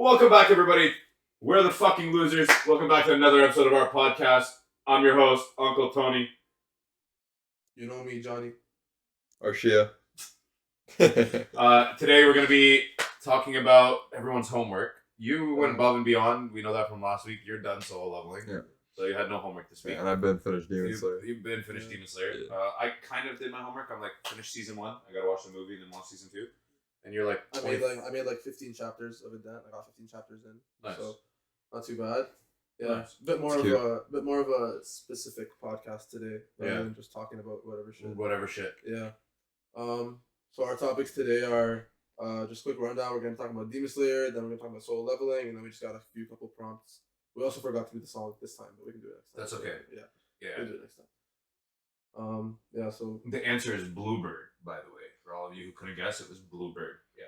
Welcome back, everybody. We're the fucking losers. Welcome back to another episode of our podcast. I'm your host, Uncle Tony. You know me, Johnny. Hashira. Today we're going to be talking about everyone's homework. You went above and beyond. We know that from last week. You're done solo leveling. Yeah. So you had no homework this week. Yeah, and I've been finished Demon Slayer. You've been finished Demon Slayer. Yeah. I kind of did my homework. I'm like, finished season 1. I got to watch the movie and then watch season 2. And you're like, I made like 15 chapters of it. I got 15 chapters in. Nice. So not too bad. Yeah, Nice. bit more of a specific podcast today rather than just talking about whatever shit. Whatever shit. Yeah. So our topics today are just quick rundown. We're gonna talk about Demon Slayer, then we're gonna talk about solo leveling, and then we just got a couple prompts. We also forgot to do the song this time, but we can do it next time. That's okay. Yeah. Yeah. We'll do it next time. Yeah. So The answer is Bluebird, by the way. For all of you who couldn't guess, it was Bluebird. Yeah.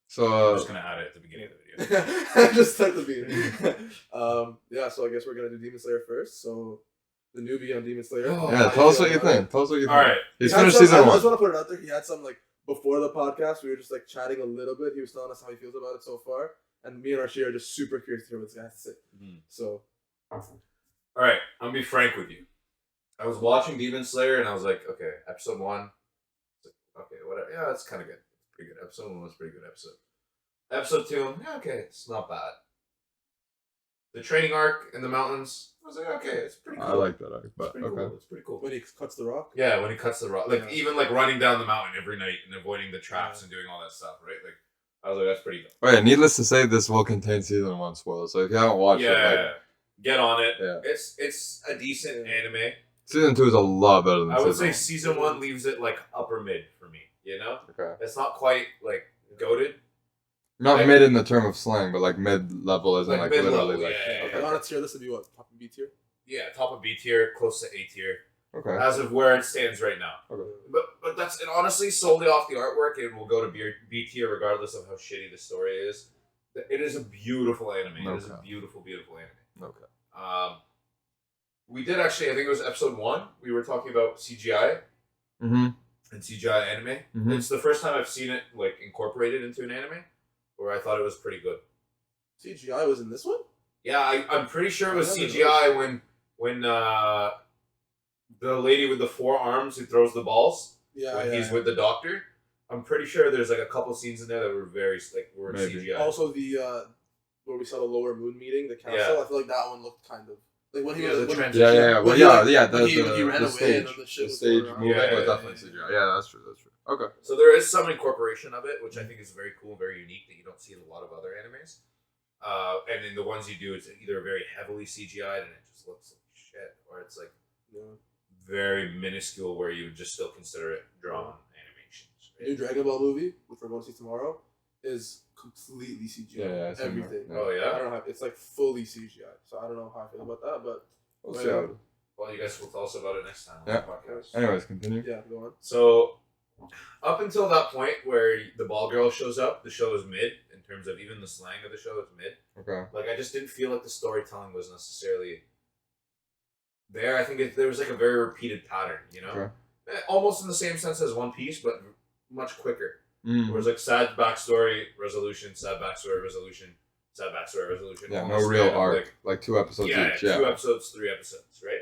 So I'm just going to add it at the beginning of the video. just start the beginning. Yeah. So I guess we're gonna do Demon Slayer first. So the newbie on Demon Slayer. Oh, yeah, tell us what you think. All right. He's He had finished some- season I 1. just want to put it out there. He had some like before the podcast. We were just like chatting a little bit. He was telling us how he feels about it so far, and me and Hashira are just super curious to hear what this guy has to say. Mhm. So All right, I'm gonna be frank with you. I was watching Demon Slayer and I was like, okay, episode 1. Okay, whatever. Yeah, it's kind of good. Pretty good. Episode 1 was a pretty good episode. Episode 2, yeah, okay, it's not bad. The training arc in the mountains, I was like, okay, it's pretty cool. I like that arc, It's but pretty okay. cool. It's pretty cool. when he cuts the rock. Yeah, when he cuts the rock, like Yeah. even like running down the mountain every night and avoiding the traps and doing all that stuff, right? Like, I was like, that's pretty dope. Oh yeah, needless to say, this will contain season 1 spoilers. So if you haven't watched it, Get on it. Yeah. It's a decent anime. season 2 is a lot better than I would say season season 1 leaves it like upper mid for me. You know, 1. Okay. it's not quite like goated. Not Like- mid in the term of slang, but like mid-level isn't Like like mid-level, literally like... yeah. Okay. On a tier, this would be what, top and B tier. Yeah, top of B tier, close to A tier, Okay. as of where it stands right now. Okay. But that's it. Honestly, solely off the artwork, it will go to B tier regardless of how shitty the story is. It is a beautiful anime. It is a Okay. beautiful, beautiful anime. Okay. We did actually. I think it was episode 1. We were talking about CGI Mm-hmm. and CGI anime. Mhm. It's the first time I've seen it like incorporated into an anime, where I thought it was pretty good. CGI was in this one. Yeah, I'm pretty sure it was I never CGI when the lady with the 4 arms who throws the balls Yeah. when yeah, he's yeah. with the doctor. I'm pretty sure there's like a couple scenes in there that were very Maybe. CGI. Also the where we saw the lower moon meeting, the council. Yeah. I feel like that one looked kind of like when he Yeah, was the when- transition. Yeah. Well, When he, yeah, like, yeah. when he ran The away stage, and then the shit was stage going around. movement Yeah, was yeah, definitely CGI. Yeah, that's true. That's true. Okay. So there is some incorporation of it, which I think is very cool, very unique that you don't see in a lot of other animes. And in the ones you do, it's either very heavily CGI'd and it just looks like shit, or it's like Yeah. very minuscule where you would just still consider it drawn animations. The new Dragon Ball movie, which we're going to see tomorrow, is completely CGI. Yeah, I've seen that. Everything. Yeah. Oh I yeah. don't know how it's like fully CGI. So I don't know how I feel about that, but We'll see how it is. Well, you guys will tell us about it next time on Yeah. the podcast. Anyways, continue. yeah, go on. So, up until that point where the ball girl shows up, the show is mid in terms of even the slang of the show is mid. Okay. Like I just didn't feel like the storytelling was necessarily there. I think there was like a very repeated pattern, you know, Okay. almost in the same sense as One Piece, but much quicker. Mm. Where it's like sad backstory resolution, sad backstory resolution, sad backstory resolution. Yeah, all no this real kind of, arc. Like 2 episodes Yeah, each. 2 Yeah. episodes, 3 episodes, right?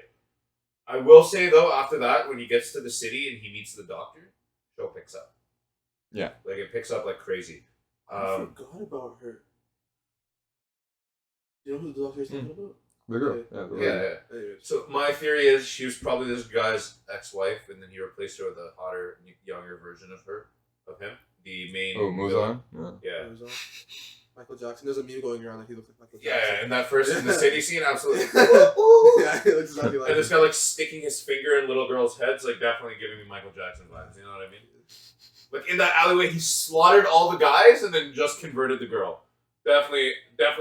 I will say though, after that, when he gets to the city and he meets the doctor, show picks up. Yeah. Like it picks up like crazy. I forgot about her. You know who the doctor is talking about? The girl. Okay. Yeah. The Yeah, lady. yeah. Anyways. So my theory is she was probably this guy's ex-wife, and then he replaced her with a hotter, younger version of him. The main. Oh, villain. Muzan? Yeah. Yeah. It was, Michael Jackson. There's a meme going around that he looks like Michael Yeah, Jackson. yeah, and that first in the city scene, absolutely. Yeah, he looks exactly like And this him. guy like sticking his finger in little girls' heads, like definitely giving me Michael Jackson vibes. You know what I mean? Like in that alleyway, he slaughtered all the guys and then just converted the girl. Definitely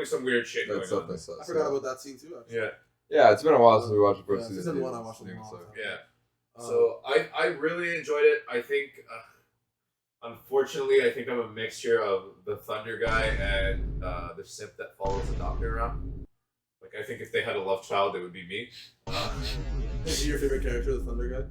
some weird shit That's going on. definitely sus. I forgot about that scene too. Actually. Yeah. Yeah, it's been a while since we watched the first Yeah, season. season 1 I watched a Demon long Slayer. time. Yeah. So I really enjoyed it. I think, unfortunately, I think I'm a mixture of the Thunder guy and the simp that follows the doctor around. Like I think if they had a love child, it would be me. Is he your favorite character, the Thunder guy?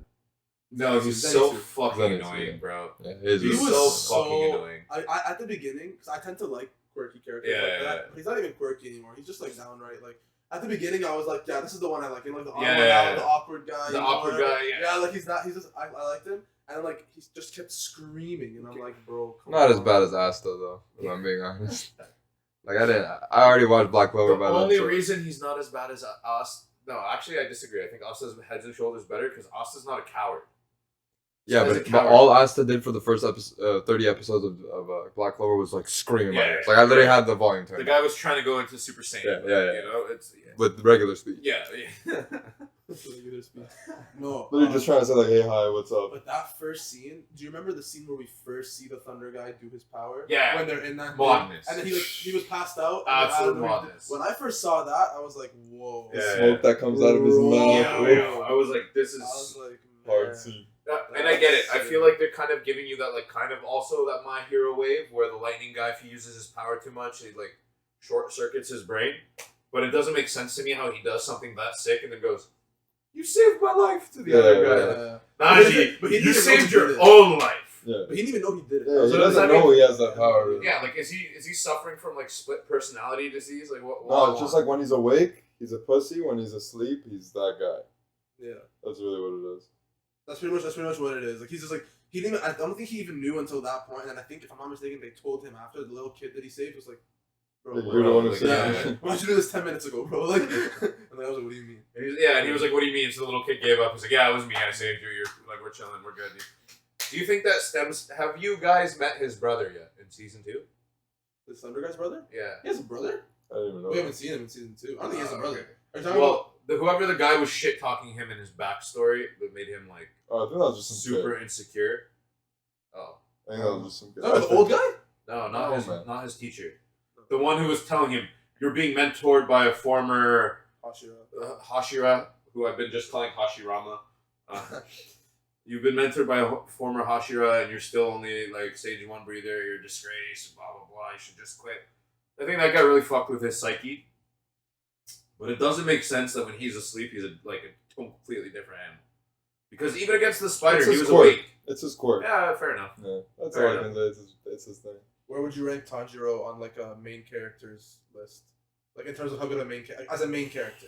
No, he's Zenitsu. so fucking Zenitsu, annoying, yeah. bro. Yeah, He's He so was fucking annoying. I at the beginning, because I tend to like quirky characters Yeah, like yeah, that. yeah. But he's not even quirky anymore. He's just like downright like. At the beginning, I was like, yeah, this is the one I like. You know, like the the awkward guy. The awkward guy, yeah. Yeah, like he's not. He's just. I liked him, and then like he just kept screaming, and I'm like, bro, come Not on. as bad as Asta though, if I'm being honest. Like I already watched Black Clover. The only reason he's not as bad as us. No, actually, I disagree. I think Asta's heads and shoulders better because Asta's not a coward. Yeah, As a but coward. all Asta did for the first 30 episodes of Black Clover was like screaming my Yeah, ears. Like I literally had the volume The turned guy was trying to go into Super Saiyan. Yeah, but, yeah. You know, it's with regular speed. yeah. No, Literally just trying to say like, hey, hi, what's up? But that first scene, do you remember the scene where we first see the Thunder guy do his power? Yeah. When they're in that Madness. thing, and then he was passed out. Absolute and madness. When I first saw that, I was like, whoa. The Yeah. smoke that comes out of his Bro. mouth. Yeah, I was like, this I was is. like, Hard man. scene. And I get it. I feel like they're kind of giving you that, like, kind of also that My Hero wave where the lightning guy, if he uses his power too much, he like short circuits his brain. But it doesn't make sense to me how he does something that sick and then goes, "You saved my life" to the other guy. Yeah. But he you didn't know saved he your did it. own life. Yeah. But he didn't even know he did it. Yeah, he So does doesn't that know mean- he has that power. Really. Yeah, like is he suffering from like split personality disease? Like what? No, it's just like when he's awake, he's a pussy. When he's asleep, he's that guy. Yeah. That's really what it is. That's pretty much what it is. Like he's just like he didn't. I don't think he even knew until that point. And I think if I'm not mistaken, they told him after the little kid that he saved was like, "Bro, Like, you're the one who like, saved yeah, me. why did you do this 10 minutes ago, bro?" Like, and I was like, "What do you mean?" And he was like, "What do you mean?" So the little kid gave up. He's like, "Yeah, it was me. I saved you. You're like, we're chilling. We're good." Dude. Do you think that stems? Have you guys met his brother yet in season 2? The Thunder guy's brother? Yeah. He has a brother? I didn't even know. We haven't seen him in season 2. I don't think he has a brother. Okay. Are you talking about? Well, whoever the guy was shit talking him in his backstory that made him like Oh, I think that was just some super kid. insecure. Oh I think that was just some kid. No, the old guy? no, No, not his teacher. The one who was telling him you're being mentored by a former Hashira. Hashira, who I've been just calling Hashirama. You've been mentored by a former Hashira, and you're still only like stage 1 breather. You're a disgrace. Blah blah blah. You should just quit. I think that guy really fucked with his psyche. But it doesn't make sense that when he's asleep, he's like a completely different animal. Because even against the spider, It's he his was quirk. awake. It's his quirk. Yeah, fair enough. Yeah, that's Fair all I can say. It's his thing. Where would you rank Tanjiro on like a main characters list? Like in terms of how good as a main character,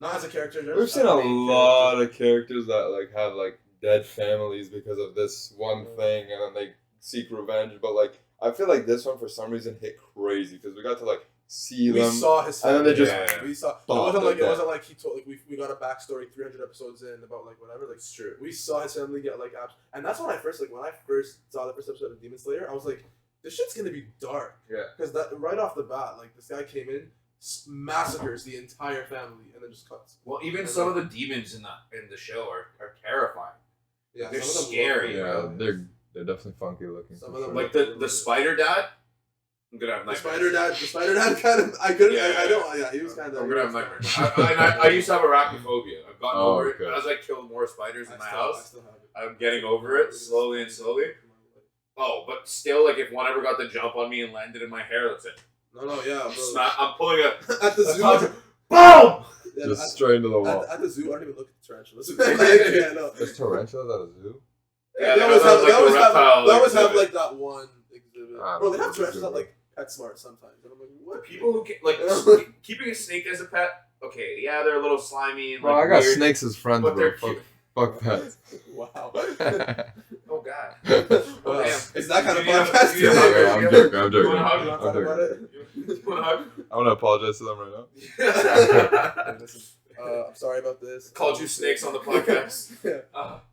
not as a character. We've seen a lot of characters that like have like dead families because of this one thing, and then they seek revenge. But like, I feel like this one for some reason hit crazy because we got to like see We them. saw his. and then they family. just we saw. It stopped wasn't like at that. he told like we got a backstory 300 episodes in about like whatever. Like It's true. we saw his family get like abs, and that's when I first saw the first episode of Demon Slayer. I was like, this shit's gonna be dark. Yeah. Because that right off the bat, like this guy came in, massacres the entire family, and then just cuts. Well, even some of the demons in the show are terrifying. Yeah, They're some of them scary, look- Yeah, they're definitely funky looking. Some for of them sure. Like the spider dad. I'm gonna have The nightmares. spider dad kind of. I couldn't. Yeah, I don't. Yeah, he was kind of. I'm gonna have nightmares. I used to have arachnophobia. I've gotten Oh, over it. okay. As I kill more spiders in my house, still have it. I'm getting over it slowly and slowly. Oh, but still, like if one ever got the jump on me and landed in my hair, that's it. No, yeah, bro. I'm pulling a At the zoo. boom. Yeah, Just at- straight into the wall. At the zoo, I don't even look at the tarantulas. Yeah, no. There's tarantulas at a zoo? Yeah, They always have, like they always the have, reptile, they always have exhibit. like that one exhibit. Ah, Bro, they have that's tarantulas good, at like PetSmart sometimes. And I'm like, The what? people who like keeping a snake as a pet. Okay, yeah, they're a little slimy and Bro, like I got weird, snakes as friends, but bro. they're Fuck, cute. fuck pets. Wow. Oh god. Well, damn. it's that kind of You need a- podcast you need a today. hug, I'm joking, I'm You joking. wanna hug? You I'm want to talk about joking. it? You want a hug? I want to apologize to them right now. Listen, I'm sorry about this. Called you snakes on the podcast. Yeah.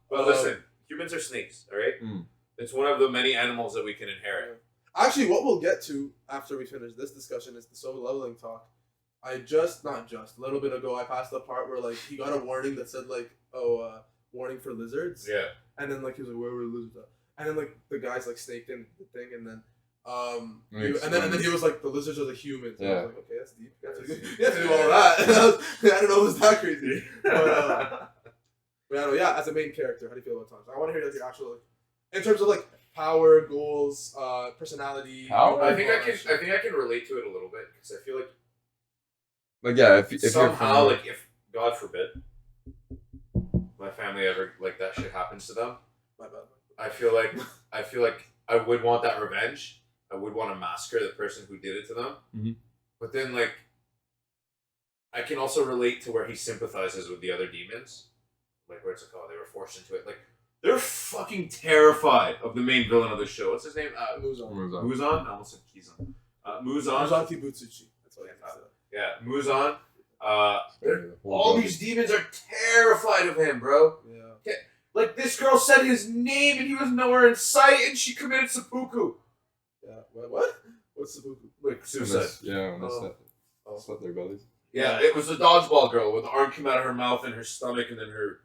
Well, listen, humans are snakes, all right? Mm. It's one of the many animals that we can inherit. Actually, what we'll get to after we finish this discussion is the solo leveling talk. A little bit ago, I passed the part where like he got a warning that said like, warning for lizards. Yeah. And then like he was like, where were the lizards at? And then like the guys like snaked in the thing, and then and then he was like, the lizards are the humans. And I was like, okay, that's deep. You have to do all that. And I don't know, it was that crazy. But yeah, as a main character, how do you feel about Tonks? I want to hear like your actual like, in terms of like power, goals, personality. Power? I think I can relate to it a little bit because I feel like Like, yeah, if you're somehow, like if God forbid my family ever like that shit happens to them, My bad. I feel like I would want that revenge. I would want to massacre the person who did it to them. Mhm. But then, like, I can also relate to where he sympathizes with the other demons. Like, what's it called? They were forced into it. Like, they're fucking terrified of the main villain of the show. What's his name? Muzan. Muzan? I almost said Kizan. Muzan. Muzan Kibutsuchi. That's what I said. Yeah, Muzan. All these demons are terrified of him, bro. Yeah. Like, this girl said his name and he was nowhere in sight and she committed seppuku. Yeah. What? What's seppuku? Like, suicide. When they slit their bellies. Yeah, it was the dodgeball girl with the arm came out of her mouth and her stomach and then her...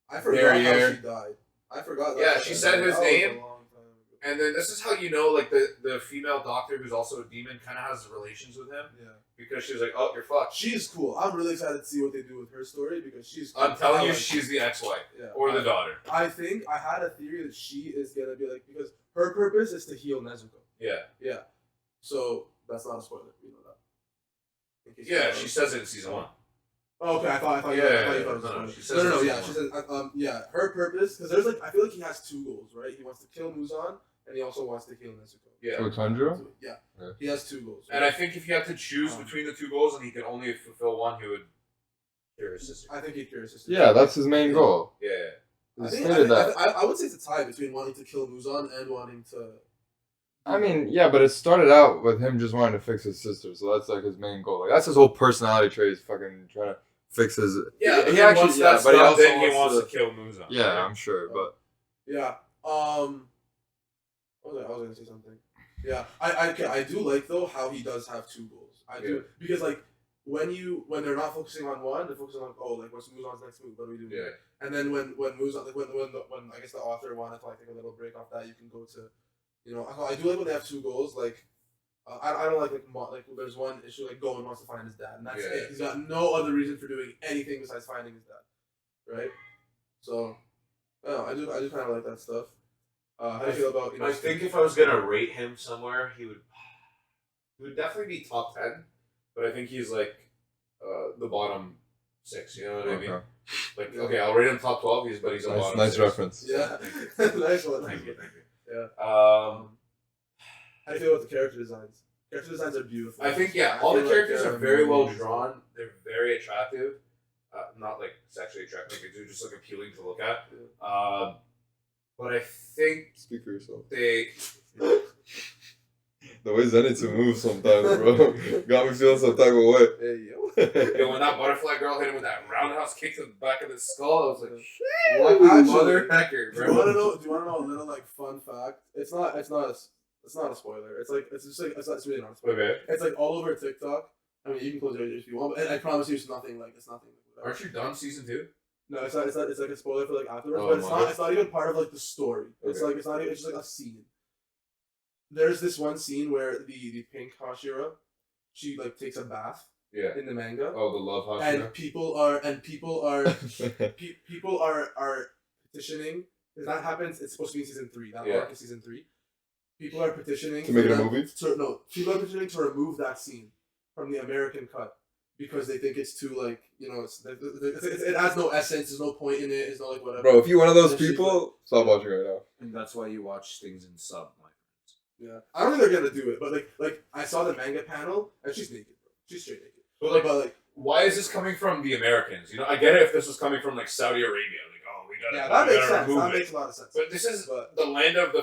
I forgot how she died. I forgot that. Yeah, she said his name. A long time ago. And then this is how you know, like, the female doctor who's also a demon kind of has relations with him. Yeah. Because she was like, oh, you're fucked. She's cool. I'm really excited to see what they do with her story because she's cool. I'm telling you, she's the ex-wife. Yeah. Or the daughter. I think I had a theory that she is going to be like, because her purpose is to heal Nezuko. Yeah. Yeah. So, that's not a spoiler. You know that. Yeah, she says it in season 1. Oh, okay, I thought you thought it was no, a she spoiler. says No, it in yeah, she season says, yeah, her purpose, because there's like, I feel like he has 2 goals, right? He wants to kill Muzan, and he also wants to heal Nezuko. Yeah. Oh, Tanjiro? Yeah. Yeah. He has 2 goals. Right? And I think if you had to choose between the 2 goals and he could only fulfill one, he would cure his sister. I think he'd cure his sister. Yeah, that's his main goal. Yeah. I would say it's a tie between wanting to kill Muzan and wanting to... I mean, yeah, but it started out with him just wanting to fix his sister, so that's like his main goal. Like that's his whole personality trait is fucking trying to fix his. Yeah, he actually, once that's but he done, also then he wants to kill Muzan. Yeah, I'm sure, but yeah. I was gonna say something. Yeah, I do like though how he does have 2 goals. I do because like when they're not focusing on one, they're focusing on what's Muzan's next move? What do we do? Yeah. And then when Muzan when I guess the author wanted to like take a little break off that, you can go to. You know, I do like when they have 2 goals. Like, I don't like there's one issue like Gohan wants to find his dad, and that's it. He's got no other reason for doing anything besides finding his dad, right? So, I do kind of like that stuff. How do you feel about? I think if I was gonna rate him somewhere, he would definitely be top 10, but I think he's like the bottom 6. You know what I mean? Like, okay, I'll rate him top 12. But he's a bottom. Nice 6. reference. Yeah, nice one. Thank you. Yeah. How do you feel about the character designs? Character designs are beautiful. I think all the characters are very well drawn. They're very attractive. Not like sexually attractive. They're just like appealing to look at. But I think Speak for yourself. they. The way Zenitsu moves sometimes, bro, got me feeling some type of way. Hey yo. Yo, when that butterfly girl hit him with that roundhouse kick to the back of the skull, I was like, What mother hecker, Do you bro. want to know? Do you want to know a little like fun fact? It's not a spoiler. It's really not a spoiler. Okay. It's like all over TikTok. I mean, you can close your ears if you want, but I promise you, it's nothing. Aren't you done season 2? No, it's not. It's like a spoiler for like afterwards, Oh, but it's my. not. It's not even part of like the story. It's Okay. like it's not. It's just like a scene. There's this one scene where the pink Hashira, she like takes a bath Yeah. in the manga, Oh, the love Hashira. and people are petitioning. Because that happens. It's supposed to be in season 3. That arc is season 3. People are petitioning To make it a them movie? people are petitioning to remove that scene from the American cut because they think it's too like it has no essence. There's no point in it. It's not like whatever. Bro, if you're one of those That shit's people, stop watching right now. And that's why you watch things in sub, my friends. Yeah, I don't think they're gonna do it, but like I saw the manga panel and she's naked, bro. She's straight naked. But like, why is this coming from the Americans? You know, I get it if this was coming from like Saudi Arabia, like, oh, we gotta, that we makes gotta sense. remove That it. makes a lot of sense. But this is the land of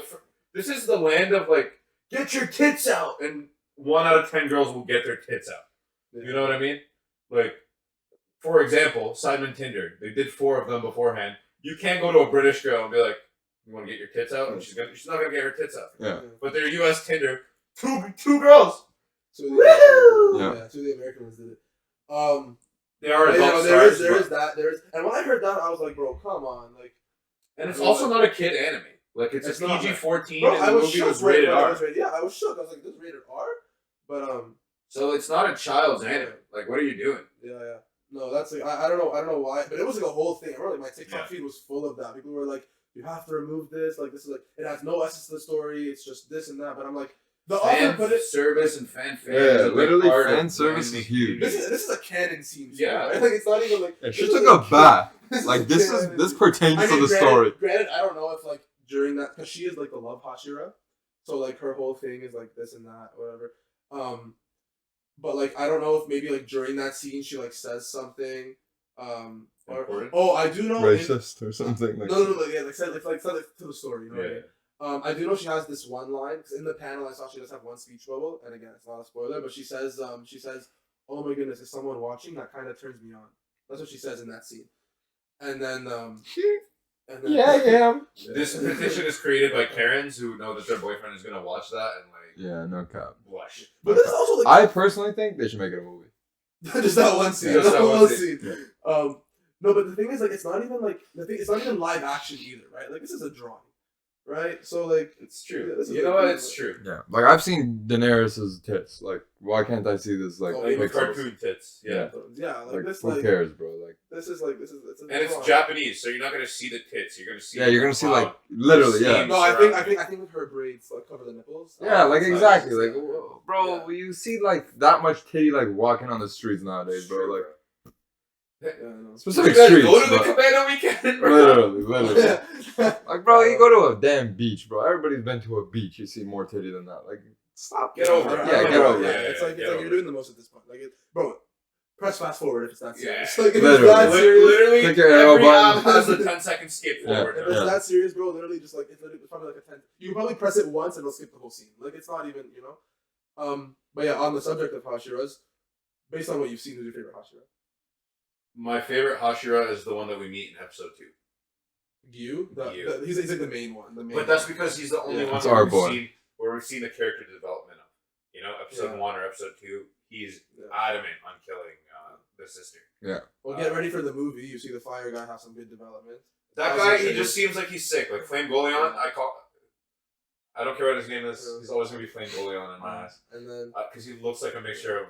this is the land of like, get your tits out, and 1 out of 10 girls will get their tits out. Yeah. You know what I mean? Like, for example, Simon Tinder. They did 4 of them beforehand. You can't go to a British girl and be like, "You want to get your tits out?" And she's not gonna get her tits out. Yeah. But their U.S. Tinder, two girls. So the Yeah. two of the American ones did it. They are But, adult there stars. is that. And when I heard that, I was like, bro, come on, like. And it's also not a kid anime. Like, it's a not, PG-14, Bro, and I the was movie shocked was rated when it R. was rated. Yeah, I was shook. I was like, this is rated R? But So it's not a child's anime. Like, what are you doing? yeah. No, that's like I don't know why, but it was like a whole thing. I remember like my TikTok Yeah. feed was full of that. People were like, you have to remove this. Like this is like it has no essence to the story. It's just this and that. But I'm like, the author Fan put it. service and fanfare. Yeah, is a big literally part of fan service anime is huge. This is a canon scene. too, Yeah. right? Like it's not even like. And this she is took like a bath. this Like a this canon this scene. pertains I mean, to the granted, story. Granted, I don't know if like during that because she is like the love Hashira. So like her whole thing is like this and that, whatever. But like I don't know if maybe like during that scene she like says something. Or I do know racist or something like. No, yeah, like said to the story. You know what I mean? I do know she has this one line because in the panel I saw she does have one speech bubble, and again it's not a spoiler, but she says, "Oh my goodness, is someone watching? That kind of turns me on." That's what she says in that scene, and then Yeah, I am. This petition is created by Karens who know that their boyfriend is gonna watch that and like. Yeah, no cap. Blush. But this is also like I personally think they should make it a movie. just that one scene. Just that one scene. Yeah. No, but the thing is, like, it's not even like it's not even live action either, right? Like, this is a drawing, right? So, like, it's true. This is you know what? It's true. Yeah, like I've seen Daenerys' tits. Like, why can't I see this? Like, Like cartoon tits. Yeah. Like this. Who like, cares, bro? Like, this is like this is. It's a and it's drawing. Japanese, so you're not gonna see the tits. You're gonna see. yeah, you're gonna see like literally, yeah. No, I think with her braids like cover the nipples. Yeah, like exactly, like, yeah. bro, you see like that much titty like walking on the streets nowadays, bro. Like, specific you streets, go to the bro. Cabana weekend, bro. Literally. Like, bro, you go to a damn beach, bro. Everybody's been to a beach. You see more titty than that. Like, stop. Get over it. Yeah, get over it. It's like you're doing the most at this point. Like, bro, press fast forward if it's that serious. Yeah. Like, if Literally. it's that serious, Literally, click your arrow every app button. has a 10-second skip forward. If it's that serious, bro, literally just like it's probably like a 10. You can probably press it once and it'll skip the whole scene. Like, it's not even, you know. But yeah, on the subject of Hashiras, based on what you've seen, who's your favorite Hashira? My favorite Hashira is the one that we meet in episode 2. Gyu? Gyu. He's like the main one. But that's because he's the only one It's our where we've seen the character development of. You know, episode 1 or episode 2, he's adamant on killing the sister. Yeah. Well, get ready for the movie. You see the fire guy have some good development. That guy, he just seems like he's sick. Like Flame Goleon, I don't care what his name is. He's always gonna be Flame Goleon in my eyes. And then because he looks like a mixture of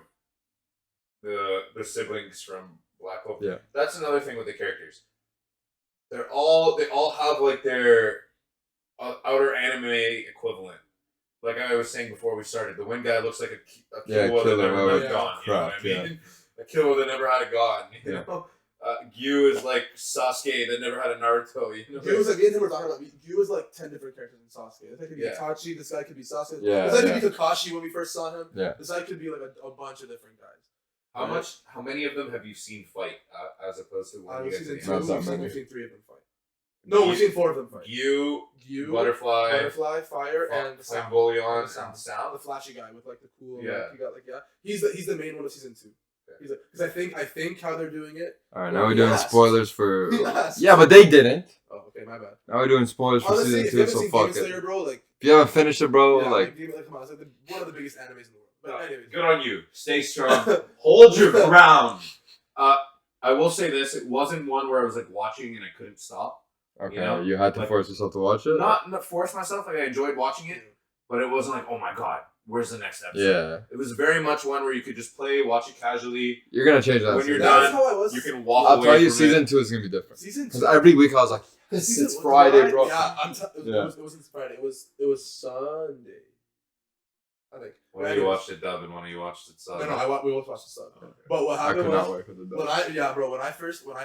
the siblings from Black Clover. Yeah. That's another thing with the characters. They all have like their outer anime equivalent. Like I was saying before we started, the Wind guy looks like a Killua that never had a gun. You know what I mean? A Killua that never had a gun. You know? Gyu is like Sasuke that never had a Naruto. You know? Gyu was like, me and him were talking about. Gyu was like 10 different characters in Sasuke. This guy could be Itachi. This guy could be Sasuke. Yeah, this guy could be Kakashi when we first saw him. Yeah. This guy could be like a bunch of different guys. How many of them have you seen fight as opposed to one? We've seen Not that many. 3 of them fight. No, we've seen 4 of them fight. Gyu, Butterfly, Fire, and the Flame Sound. Goleon, and the Sound. The flashy guy with like the cool. Yeah. Like, he got like He's the main one of season 2. Because I think how they're doing it. All right, now we're doing spoilers for. Yes. Yeah, but they didn't. Oh, okay, my bad. Now we're doing spoilers for Honestly, season 2, so fuck Demon Slayer, it. bro, like, If you haven't finished it, bro, yeah, like come on, it's like one of the biggest animes in the world. But anyways, Good on you. Stay strong. Hold your ground. I will say this: it wasn't one where I was like watching and I couldn't stop. okay, you had to like, force yourself to watch it. Not force myself. Like I enjoyed watching it, but it wasn't like, oh my god, where's the next episode? Yeah, It was very much one where you could just play, watch it casually. you're gonna change that. When you're season. done, that's how I was. You can walk I'll away tell you, from season it. 2 is gonna be different. Season 2. Because every week I was like, yes, Season it's was Friday, Friday? bro. Yeah, it wasn't Friday. It was Sunday. I think. One of you watched it dub and one of you watched it sub. No, we both watched the sub. But what I happened could was not wait for the when I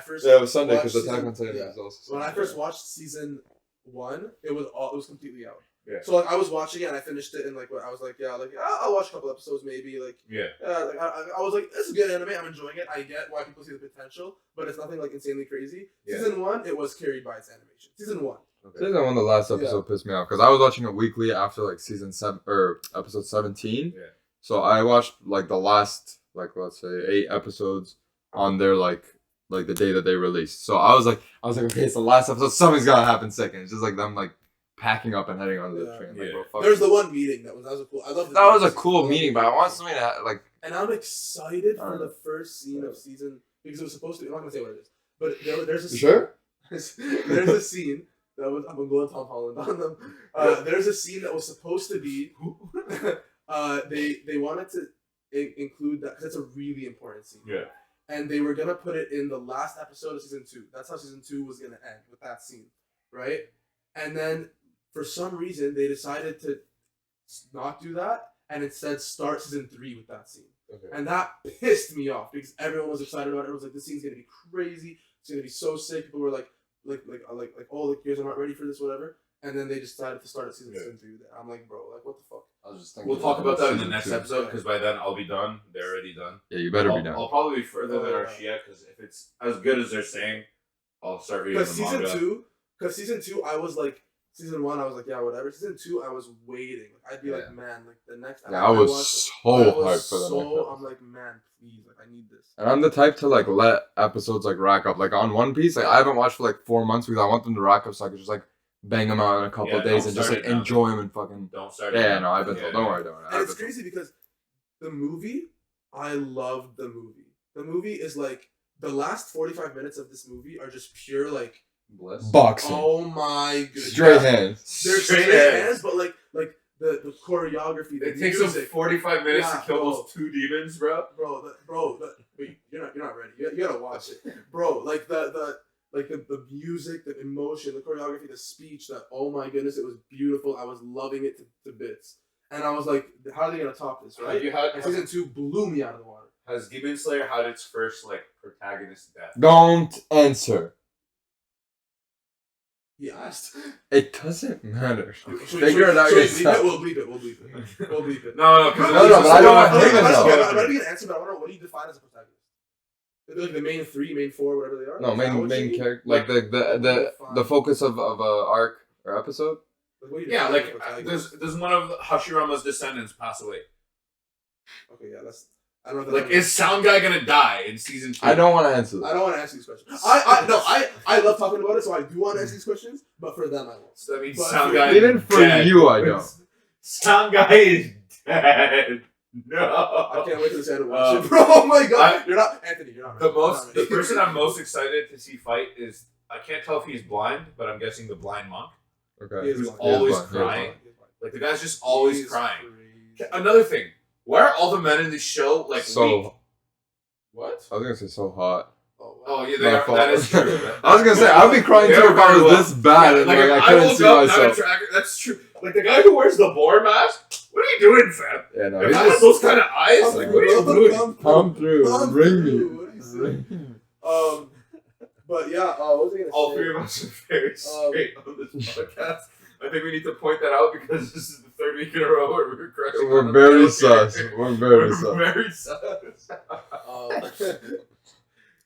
first Yeah, it was Sunday because watched Attack on season- Titan was also. when I first watched season 1, it was completely out. Yeah. So like I was watching it and I finished it and like I was like I'll watch a couple episodes maybe like Yeah. like I was like this is a good anime, I'm enjoying it, I get why people see the potential, but it's nothing like insanely crazy. Yeah. Season 1 it was carried by its animation. Season 1. Okay. Season 1, the last episode pissed me off because I was watching it weekly after like season 7 or episode 17. Yeah. So I watched like the last let's say 8 episodes on their like the day that they released. So I was like okay, it's the last episode. Something's gotta happen second. It's just like them like packing up and heading onto the train. Like, Yeah. bro, fuck There's you. the one meeting that was a cool. I love That was a cool meeting, but I want something to like. And I'm excited for the first scene of season because it was supposed to. I'm not gonna say what it is, but there's a scene, Sure? there's a scene that was. I'm gonna go on Tom Holland on them. There's a scene that was supposed to be. They wanted to include that because it's a really important scene. Yeah. And they were gonna put it in the last episode of season 2. That's how season 2 was gonna end, with that scene, right? And then for some reason they decided to not do that and instead start season 3 with that scene. Okay. And that pissed me off because everyone was excited about it. Everyone was like, "This scene's gonna be crazy. It's gonna be so sick." People were like, "Oh, like you guys are not ready for this, whatever." and then they just decided to start a season 2. I'm like, bro, like what the fuck? I was just thinking. We'll talk about that in the season next 2. episode because by then I'll be done. They're already done. Yeah, you better be I'll done. probably be further than Yeah. Arshia because if it's as good as they're saying, I'll start reading the manga. Because season 2, I was like, season 1, I was like, yeah, whatever. Season 2, I was waiting. Like, I'd be like, man, like the next. Yeah, I was so hyped for the next episode. I'm like, man, please, like I need this. And I'm the type to like let episodes like rack up. Like on One Piece, like I haven't watched for like 4 months because I want them to rack up so I can just like bang them out in a couple of days and just like enjoy them and fucking. Don't start. Yeah, no, I've been told. Don't worry. And it's crazy because the movie, I loved the movie. The movie is like the last 45 minutes of this movie are just pure like boxing. Oh my goodness. Straight hands. They're straight hands, but like the choreography. It takes them 45 minutes to kill those 2 demons, bro. Wait, you're not ready. You gotta watch it, bro. Like the music, the emotion, the choreography, the speech. That oh my goodness, it was beautiful. I was loving it to bits, and I was like, how are they gonna top this? Right? And season 2 blew me out of the water. Has Demon Slayer had its first like protagonist death? Don't answer. He asked. It doesn't matter. Figure it out yourself. We'll bleep it. We'll bleep it. No, but I don't want to hear myself. I'm not gonna answer, but I want to know what do you define as a protagonist? Like the main 3, main 4, whatever they are. No, main character, like the focus of a arc or episode. Yeah, like there's one of Hashirama's descendants pass away. Okay, yeah, that's. I don't know. Like, is Sound Guy gonna die in season 2? I don't want to answer that. I don't want to answer these questions. I love talking about it, so I do want to answer these questions. But for them, I won't. So that means Sound Guy. Even for you, I don't. Sound Guy is dead. No, I can't wait to the end of watch it, bro. Oh my god, you're not Anthony. You're not. The person I'm most excited to see fight is I can't tell if he's blind, but I'm guessing the blind monk. Okay. Who's always crying. Like the guy's just always crying. Another thing. Why are all the men in this show like weak? What? I was gonna say so hot. Oh yeah, they are. That is true. I was gonna say I'd be crying too if I was this bad and like I couldn't see myself. That's true. Like the guy who wears the boar mask. What are you doing, fam? Yeah, no. If I have those kind of eyes, like what are you doing? Come through, ring me. But yeah, what was I gonna say? All 3 of us are very straight on this podcast. I think we need to point that out because this is the 3rd week in a row where we're crushing. We're very sus. We're very sus.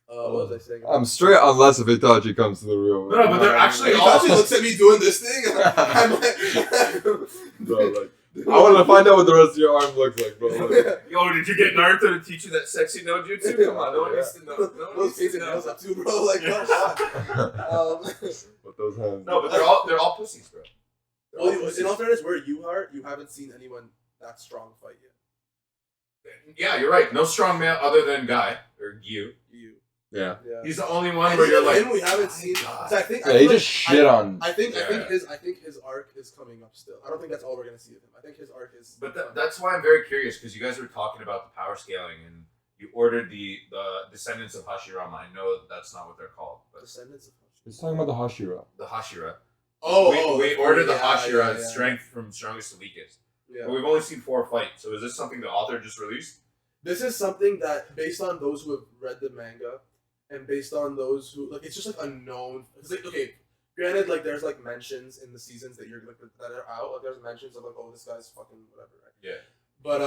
What was I saying? I'm straight unless if Itachi comes to the real world. No, but they're actually Itachi looks at me doing this thing. Bro, like, I want to find out what the rest of your arm looks like, bro. Like, yo, did you get Naruto to teach you that sexy no jutsu? Come on, no one needs to know. No one needs to know. Up too, bro. Like, come on. With those hands. No, but they're all pussies, bro. Well, in all fairness, where you are, you haven't seen anyone that strong fight yet. Yeah, you're right. No strong male other than Guy or Gyu. Yeah. He's the only one where you're like. We haven't seen. So I think. Yeah, he just shit on. I think his arc is coming up still. I don't think that's all we're gonna see of him. I think his arc is. But that's why I'm very curious because you guys were talking about the power scaling and you ordered the descendants of Hashirama. I know that's not what they're called, but descendants of Hashira. He's talking about the Hashira. The Hashira. We ordered the Hashira strength from strongest to weakest. Yeah. But we've only seen 4 fights, so is this something the author just released? This is something that, based on those who have read the manga, and based on those who it's just like unknown. It's like okay, granted, like there's like mentions in the seasons that you're like that are out. Like there's mentions of like oh this guy's fucking whatever, right? Yeah. But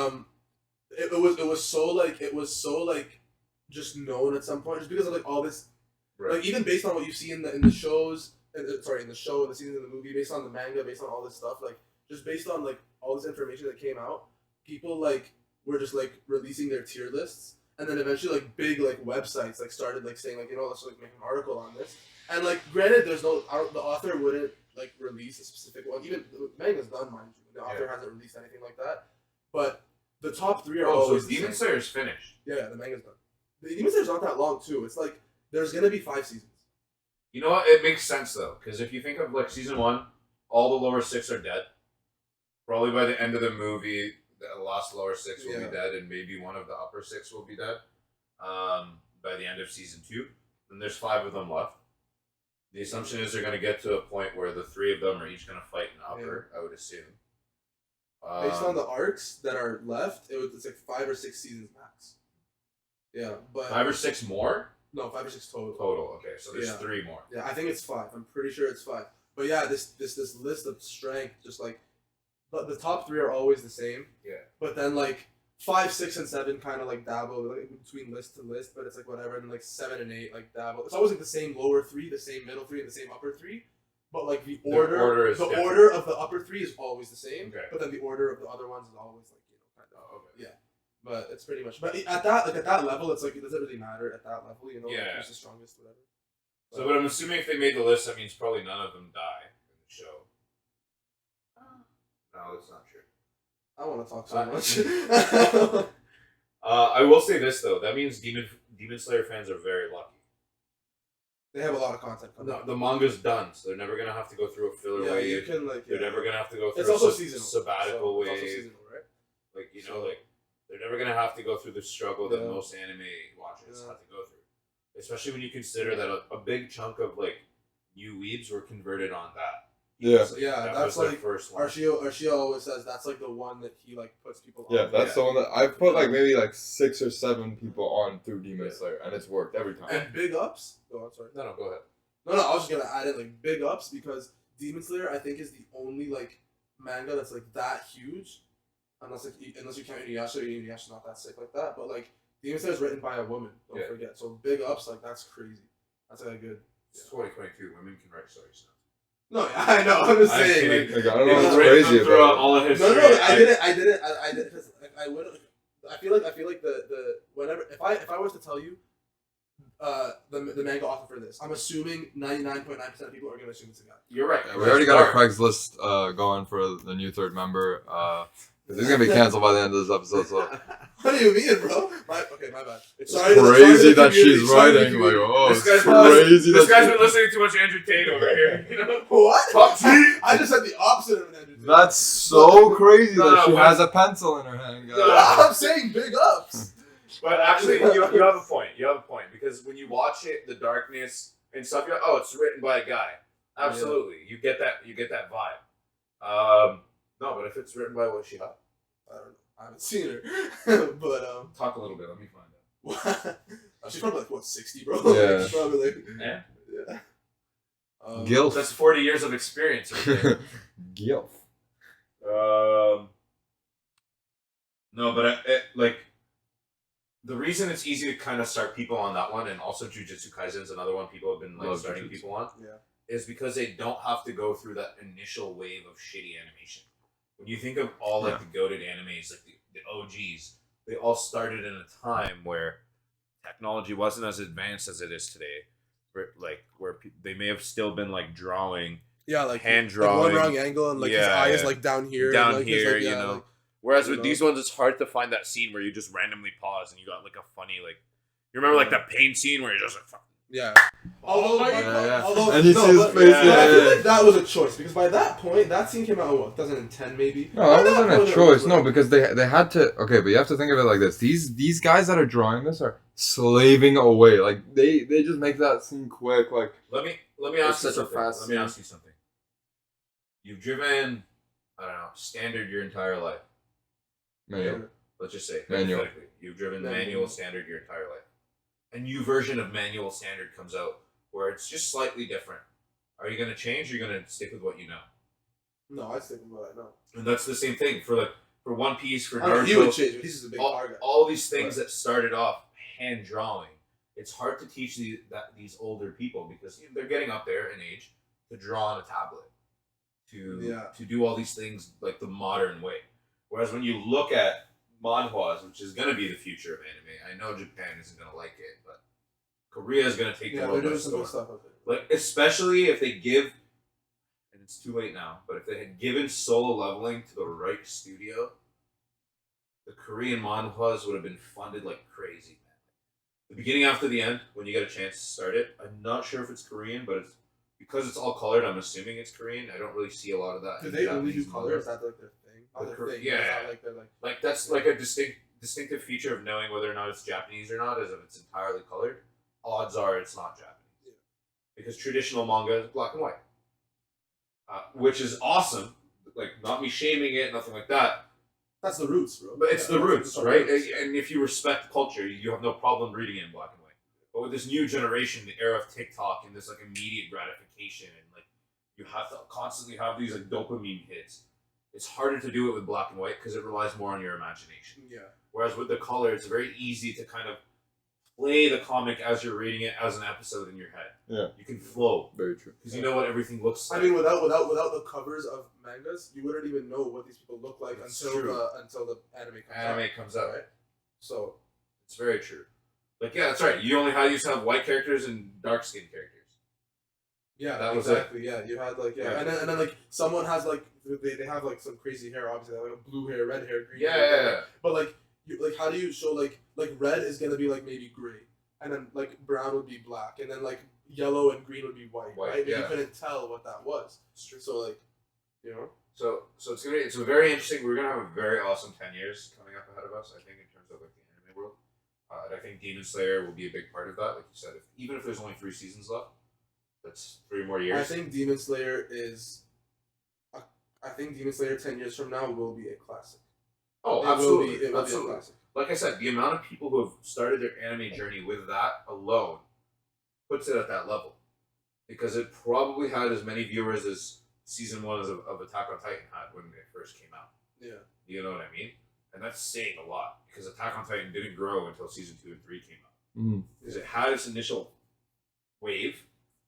it was so just known at some point just because of like all this, right. Like even based on what you see in the shows. In the show, in the season, in the movie, based on the manga, based on all this stuff, like just based on like all this information that came out, people like were just like releasing their tier lists, and then eventually like big like websites like started like saying like let's like make an article on this, and like granted, the author wouldn't like release a specific one. Even the manga's done, mind you, the author hasn't released anything like that, but the top 3 are always. So Demon Slayer's finished. Yeah, the manga's done. The Demon Slayer's not that long too. It's like there's gonna be 5 seasons. You know what? It makes sense though, because if you think of like season 1, all the lower 6 are dead. Probably by the end of the movie, the last lower 6 will be dead, and maybe one of the upper 6 will be dead. By the end of season 2, then there's 5 of them left. The assumption is they're going to get to a point where the 3 of them are each going to fight an upper. I would assume. Based on the arcs that are left, it's like 5 or 6 seasons max. Yeah, but 5 or 6 more. No, 5 or 6 total. Total, okay. So there's 3 more. Yeah, I think it's 5. I'm pretty sure it's 5. But yeah, this list of strength, just like, but the top 3 are always the same. Yeah. But then like 5, 6, and 7 kind of like dabble like, between list to list, but it's like whatever. And like 7 and 8 like dabble. It's always like the same lower 3, the same middle 3, and the same upper 3. But like the order order of the upper 3 is always the same. Okay. But then the order of the other ones is always like kind of. Oh, okay. Yeah. But it's pretty much. But at that level, it's like it doesn't really matter at that level. Yeah. Who's the strongest, whatever. So, but I'm assuming if they made the list, that means probably none of them die in the show. No, that's not true. I want to talk so much. I will say this though. That means Demon Slayer fans are very lucky. They have a lot of content coming. No, the manga's done, so they're never gonna have to go through a filler wave. You can like. They're never gonna have to go through it's also a seasonal, sabbatical wave. It's also seasonal, right? Like like they're never gonna have to go through the struggle that most anime watchers have to go through. Especially when you consider that a big chunk of like new weebs were converted on that. Yeah. So, yeah, that that's was like first one. Arshio always says that's like the one that he like puts people on. Yeah, that's the one that I've put like maybe like 6 or 7 people on through Demon Slayer, and it's worked every time. And big ups. Oh, I'm sorry. No, go ahead. No, I was just gonna add in like big ups because Demon Slayer I think is the only like manga that's like that huge, unless you count Inuyasha. Inuyasha's not that sick like that, but like Demon Slayer is written by a woman. Don't forget. So big ups, like that's crazy. That's like good. It's 2022. Women can write stories now. No, I know. I'm just saying. Like, I don't know what's crazy about all of history. No, I did it because like, I would. I feel like the whenever if I was to tell you, the manga author for this, I'm assuming 99.9% of people are gonna assume it's a guy. You're right. We already got a Craigslist going for the new 3rd member. This is gonna be canceled by the end of this episode. So. What do you mean, bro? My bad. It's crazy that she's writing. Like, oh, this it's guy's crazy. This guy's been listening to too much Andrew Tate over here. You know what? Top T. I just said the opposite of an Andrew Tate. That's so crazy that she but- has a pencil in her hand, guys. I'm saying big ups. But actually, you have a point. You have a point because when you watch it, the darkness and stuff, you're like, oh, it's written by a guy. Absolutely, you get that. You get that vibe. No, but if it's written by Hashira, I don't know. I haven't seen her, but talk a little bit. Let me find out. she's probably like what 60, bro. Yeah. She's probably like Yeah. Gilf. That's 40 years of experience. Right there. Gilf. No, but like the reason it's easy to kind of start people on that one, and also Jujutsu Kaisen's another one people have been like starting people on, is because they don't have to go through that initial wave of shitty animation. When you think of all like the goated animes, like the OGs, they all started in a time where technology wasn't as advanced as it is today. Where they may have still been like drawing, like hand like drawing, one wrong angle, and like his eye is like down here, you know. Like, whereas with these ones, it's hard to find that scene where you just randomly pause and you got like a funny like. You remember like that pain scene where you're just like. Yeah. Although, and you see his face. I feel like that was a choice because by that point, that scene came out in what 2010 maybe. No, that wasn't a choice. No, because they had to. Okay, but you have to think of it like this: these guys that are drawing this are slaving away. Like they just make that scene quick. Like let me ask you such a something. fast Let me ask you something. You've driven, I don't know, standard your entire life. manual. Let's just say Manual. hypothetically, you've driven manual standard your entire life. A new version of manual standard comes out where it's just slightly different. Are you going to change or are you going to stick with what you know? No, I'd stick with what I know. And that's the same thing for One Piece, for I don't know, he Naruto. would change, but he's just a big target. All these things that started off hand drawing, it's hard to teach these older people because they're getting up there in age to draw on a tablet, to do all these things like the modern way. Whereas when you look at manhwas, which is going to be the future of anime, I know Japan isn't going to like it, but Korea is going to take the world by storm. Stuff up there. Like, especially if they give, and it's too late now, but if they had given solo leveling to the right studio, the Korean manhwas would have been funded like crazy, man. The beginning after the end, when you get a chance to start it, I'm not sure if it's Korean, but it's because it's all colored, I'm assuming it's Korean. I don't really see a lot of that. Do they only do color? Is that like their thing? Like that's like a distinctive feature of knowing whether or not it's Japanese or not, is if it's entirely colored. Odds are it's not Japanese. Yeah. Because traditional manga is black and white. Which is awesome. Like, not me shaming it, nothing like that. That's the roots, bro. But it's the roots, right? And if you respect culture, you have no problem reading it in black and white. But with this new generation, the era of TikTok and this like immediate gratification and like you have to constantly have these like dopamine hits. It's harder to do it with black and white because it relies more on your imagination. Yeah. Whereas with the color, it's very easy to kind of play the comic as you're reading it as an episode in your head. Yeah. You can flow. Very true. Because you know what everything looks like. I mean, without the covers of mangas, you wouldn't even know what these people look like until the anime comes out. Right? So it's very true. Like, yeah, that's right. You only used to have white characters and dark skinned characters. Yeah, that was exactly. Yeah, you had like and then like someone has like they have like some crazy hair, obviously like blue hair, red hair, green hair. Yeah. But like how do you show like red is gonna be like maybe gray, and then like brown would be black, and then like yellow and green would be white, right? But you couldn't tell what that was. So like, you know. So it's very interesting. We're gonna have a very awesome 10 years coming up ahead of us. I think in terms of like the anime world, and I think Demon Slayer will be a big part of that. Like you said, even if there's only 3 seasons left, that's 3 more years. I think Demon Slayer 10 years from now will be a classic. Oh, absolutely. It will be a classic. Like I said, the amount of people who have started their anime journey with that alone puts it at that level. Because it probably had as many viewers as season 1 of Attack on Titan had when it first came out. Yeah. You know what I mean? And that's saying a lot. Because Attack on Titan didn't grow until season 2 and 3 came out. Because it had its initial wave,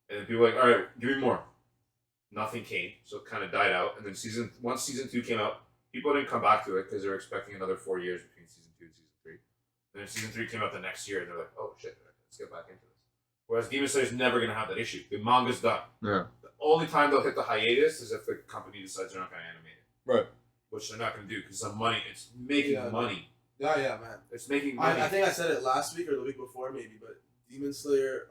and then people were like, all right, give me more. Nothing came, so it kind of died out. And then once season 2 came out, people didn't come back to it because they were expecting another 4 years between season 2 and season 3. And then season 3 came out the next year, and they're like, oh shit, let's get back into this. Whereas Demon Slayer is never going to have that issue. The manga's done. Yeah. The only time they'll hit the hiatus is if the company decides they're not going to animate it. Right. Which they're not going to do because it's making money. Yeah, man. It's making money. I think I said it last week or the week before maybe, but Demon Slayer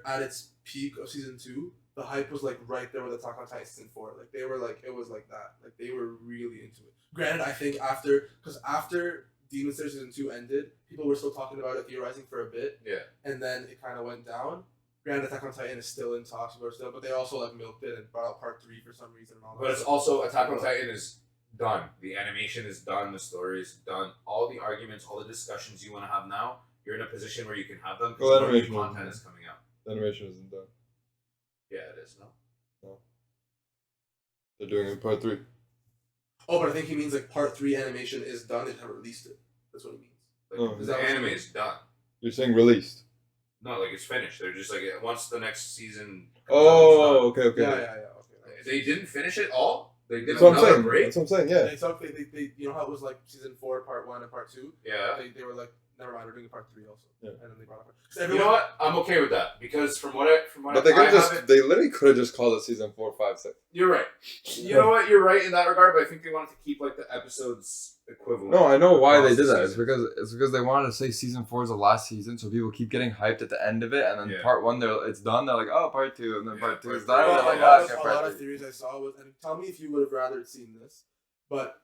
at its peak of season 2, the hype was like right there with Attack on Titan season 4. Like they were like, it was like that. Like they were really into it. Granted, I think after Demon Slayer season 2 ended, people were still talking about it, theorizing for a bit. Yeah. And then it kind of went down. Granted, Attack on Titan is still in talks, but they also like milked it and brought out part 3 for some reason and all that. But it's also Attack on Titan is done. The animation is done. The story is done. All the arguments, all the discussions you want to have now, you're in a position where you can have them because no new content is coming out. The animation isn't done. Yeah, it is. No. They're doing it in part 3. Oh, but I think he means like part 3 animation is done. They haven't released it. That's what he means. Like, the anime is done. You're saying released? No, like it's finished. They're just like once the next season. Okay. Yeah. Okay. They didn't finish it all. They did That's what I'm another saying. break. That's what I'm saying. Yeah. They you know how it was like season 4 part 1 and part 2. Yeah. They were like, never mind, we're doing part 3 also. Yeah. And then they brought up. You know what? I'm okay with that because But they literally could have just called it season 4, 5, 6. You're right. You know what? You're right in that regard, but I think they wanted to keep like the episodes equivalent. No, I know why they did that. It's because they wanted to say season 4 is the last season, so people keep getting hyped at the end of it, and then part 1 it's done. They're like, oh, part 2, and then part 2 is done. A lot of theories I saw was, and tell me if you would have rather seen this, but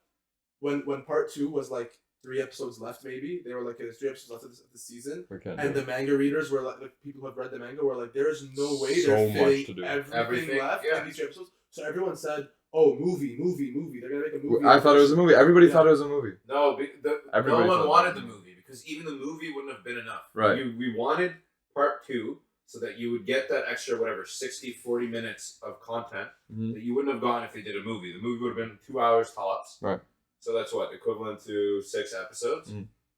when part 2 was like 3 episodes left, maybe they were like, there's 3 episodes left of the season, and the manga readers were like people who have read the manga were like, there is no way they're fitting everything left in these 3 episodes. So everyone said, oh, movie. They're gonna make a movie. I thought it was a movie. Everybody thought it was a movie. No, no one wanted the movie because even the movie wouldn't have been enough. Right. We wanted part 2 so that you would get that extra 40 minutes of content that you wouldn't have gotten if they did a movie. The movie would have been 2 hours tops. Right. So that's equivalent to 6 episodes.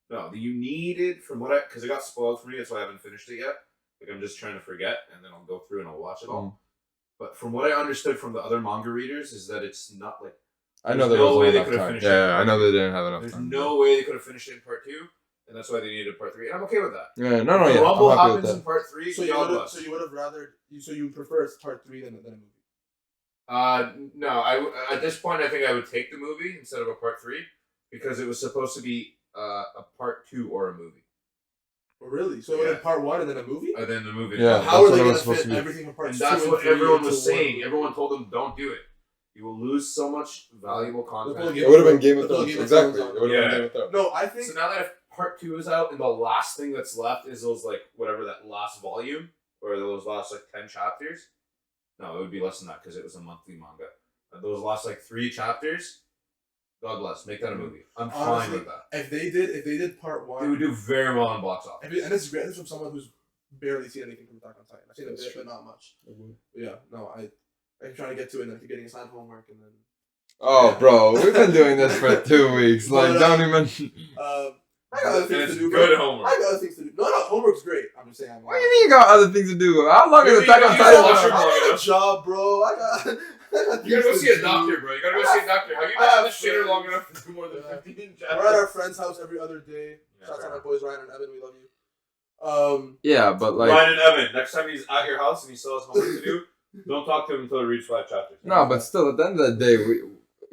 No, you needed because it got spoiled for me. That's why I haven't finished it yet. Like I'm just trying to forget, and then I'll go through and I'll watch it all. But from what I understood from the other manga readers is that it's not like I know there was enough time. Yeah, I know they didn't have enough There's time. There's no way they could have finished it in part 2, and that's why they needed a part 3. And I'm okay with that. Yeah, no, yeah. Rumble happens in part 3. So you would have rather. So you prefer it's part 3 than a movie? No. At this point I think I would take the movie instead of a part 3 because it was supposed to be a part 2 or a movie. Oh, really? So it had part 1 and then a movie? And then the movie. Yeah. How are they going to fit everything from part 2? And that's what everyone was saying. Everyone told them, don't do it. You will lose so much valuable content. It would have been Game of Thrones. Exactly. It would have been Game of Thrones. No, I think... So now that if part 2 is out and the last thing that's left is those, that last volume, or those last, 10 chapters, no, it would be less than that because it was a monthly manga. Those last, 3 chapters... God bless. Make that a movie. I'm fine with that. If they did part 1, they would do very well in box office. And this is great. This is from someone who's barely seen anything from Attack on Titan. I've seen a That's bit, true. but not much. But yeah, no, I'm trying to get to it and then keep getting assigned homework and then. Oh, bro, we've been doing this for 2 weeks. Like, But, don't even. I got other things It's to do. good bro. homework. I got other things to do. No, homework's great. I'm just saying. What do you mean you got other things to do? How long is You Attack on got Titan? mushroom I long got a enough. job, bro. I got You gotta go things see to a doctor, do. bro. You gotta go see a doctor. How you I not have on the shitter friends. long enough to do more than Yeah. 15 We're at chapters? our friend's house every other day. Yeah, Shout out fair to my enough. boys Ryan and Evan. We love you. Yeah, but like. Ryan and Evan, next time he's at your house and he still has homework to do, don't talk to him until he reads 5 chapters. No, but still, at the end of the day,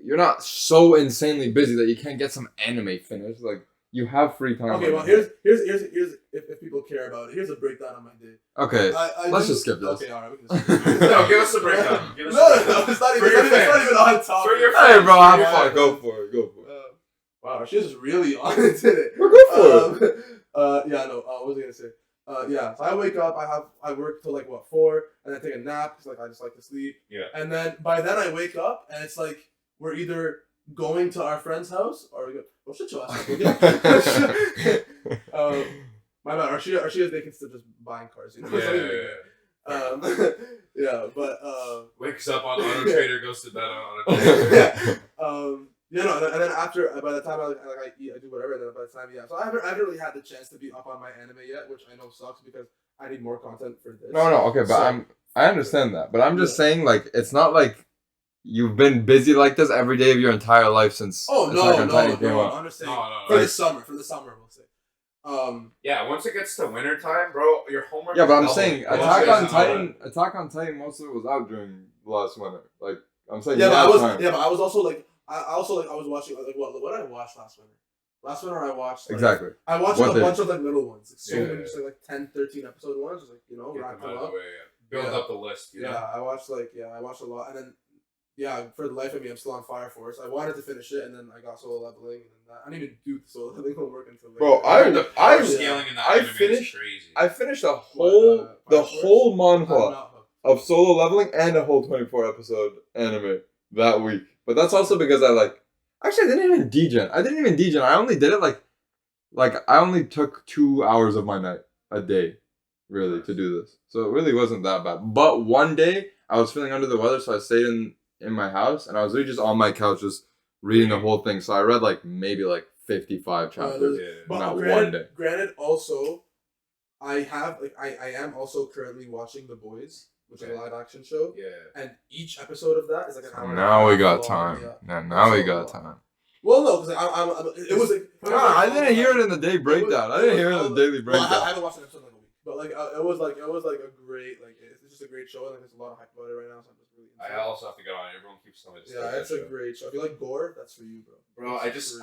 you're not so insanely busy that you can't get some anime finished. Like, you have free time. Okay, well, here's if people care about it. Here's a breakdown of my day. Okay, let's just skip this. Okay, all right. We can just No, give us a breakdown. Give us No, a breakdown. it's not even. For your It's not fans. even on topic. For your Hey, bro, have Yeah. fun. Go for it. Wow, she's just really on it today. Well, go for it. Yeah, no. What was I gonna say? Yeah. So I wake up. I work till like 4, and then I take a nap because like I just like to sleep. Yeah. And then by then I wake up, and it's like we're either going to our friend's house or we go. Well, shut your ass up. My bad. Arshia's making still just buying cars. You know. Yeah. Yeah, but Wakes up on Auto Trader, goes to bed on Auto Trader. yeah, no, and then after, by the time I eat, I do whatever, and then by the time, yeah. So I haven't really had the chance to be up on my anime yet, which I know sucks because I need more content for this. No, okay, but So- I understand that, but I'm just saying, like, it's not like you've been busy like this every day of your entire life since. Oh Attack on Titan came no, out. I'm just saying No. for the summer, we'll say. Yeah, once it gets to winter time, bro, your homework. Yeah, is but I'm double. saying Once Attack it on gets to Titan. Attack on Titan. Most of it was out during last winter. Like, I'm saying. Yeah, you but have I was, time. yeah, but I was also like, I was watching like what did I watch last winter? Last winter I watched like, Exactly. I watched What like, a did- bunch of like little ones, like, so Yeah. many, just like 10, 13 episode ones, just like Get rack them them out of up. the way. Yeah. Build Yeah. up the list. You know? Yeah, I watched a lot, and then for the life of me, I'm still on Fire Force. I wanted to finish it, and then I got solo leveling, and then I didn't even do the solo leveling homework until later. Bro, I heard the power I- scaling in that I anime finished- is crazy. I finished the Fire Force? whole I'm manhwa not hooked. of solo leveling and a whole 24 episode anime that week. But that's also because I didn't even degen. I only did it like I only took 2 hours of my night a day, really, to do this. So it really wasn't that bad. But one day I was feeling under the weather, so I stayed in my house, and I was really just on my couch just reading the whole thing. So I read maybe 55 chapters. Yeah. But Not granted, one day. Granted, also, I am also currently watching The Boys, which is a live action show, Yeah. and each episode of that is like an hour. and a Now we half got long, time. yeah. Now we So got long. time. Well, no, because it was like. I didn't hear it in the day breakdown. I didn't hear it in the daily Well, I breakdown. haven't watched an episode in like a week, but it was a great it's just a great show, and there's a lot of hype about it right now, so I'm just really. Into I it. also have to get on it. Everyone keeps telling me to start Yeah, that it's a show. great show. If you like gore, that's for you, bro. Bro, I just.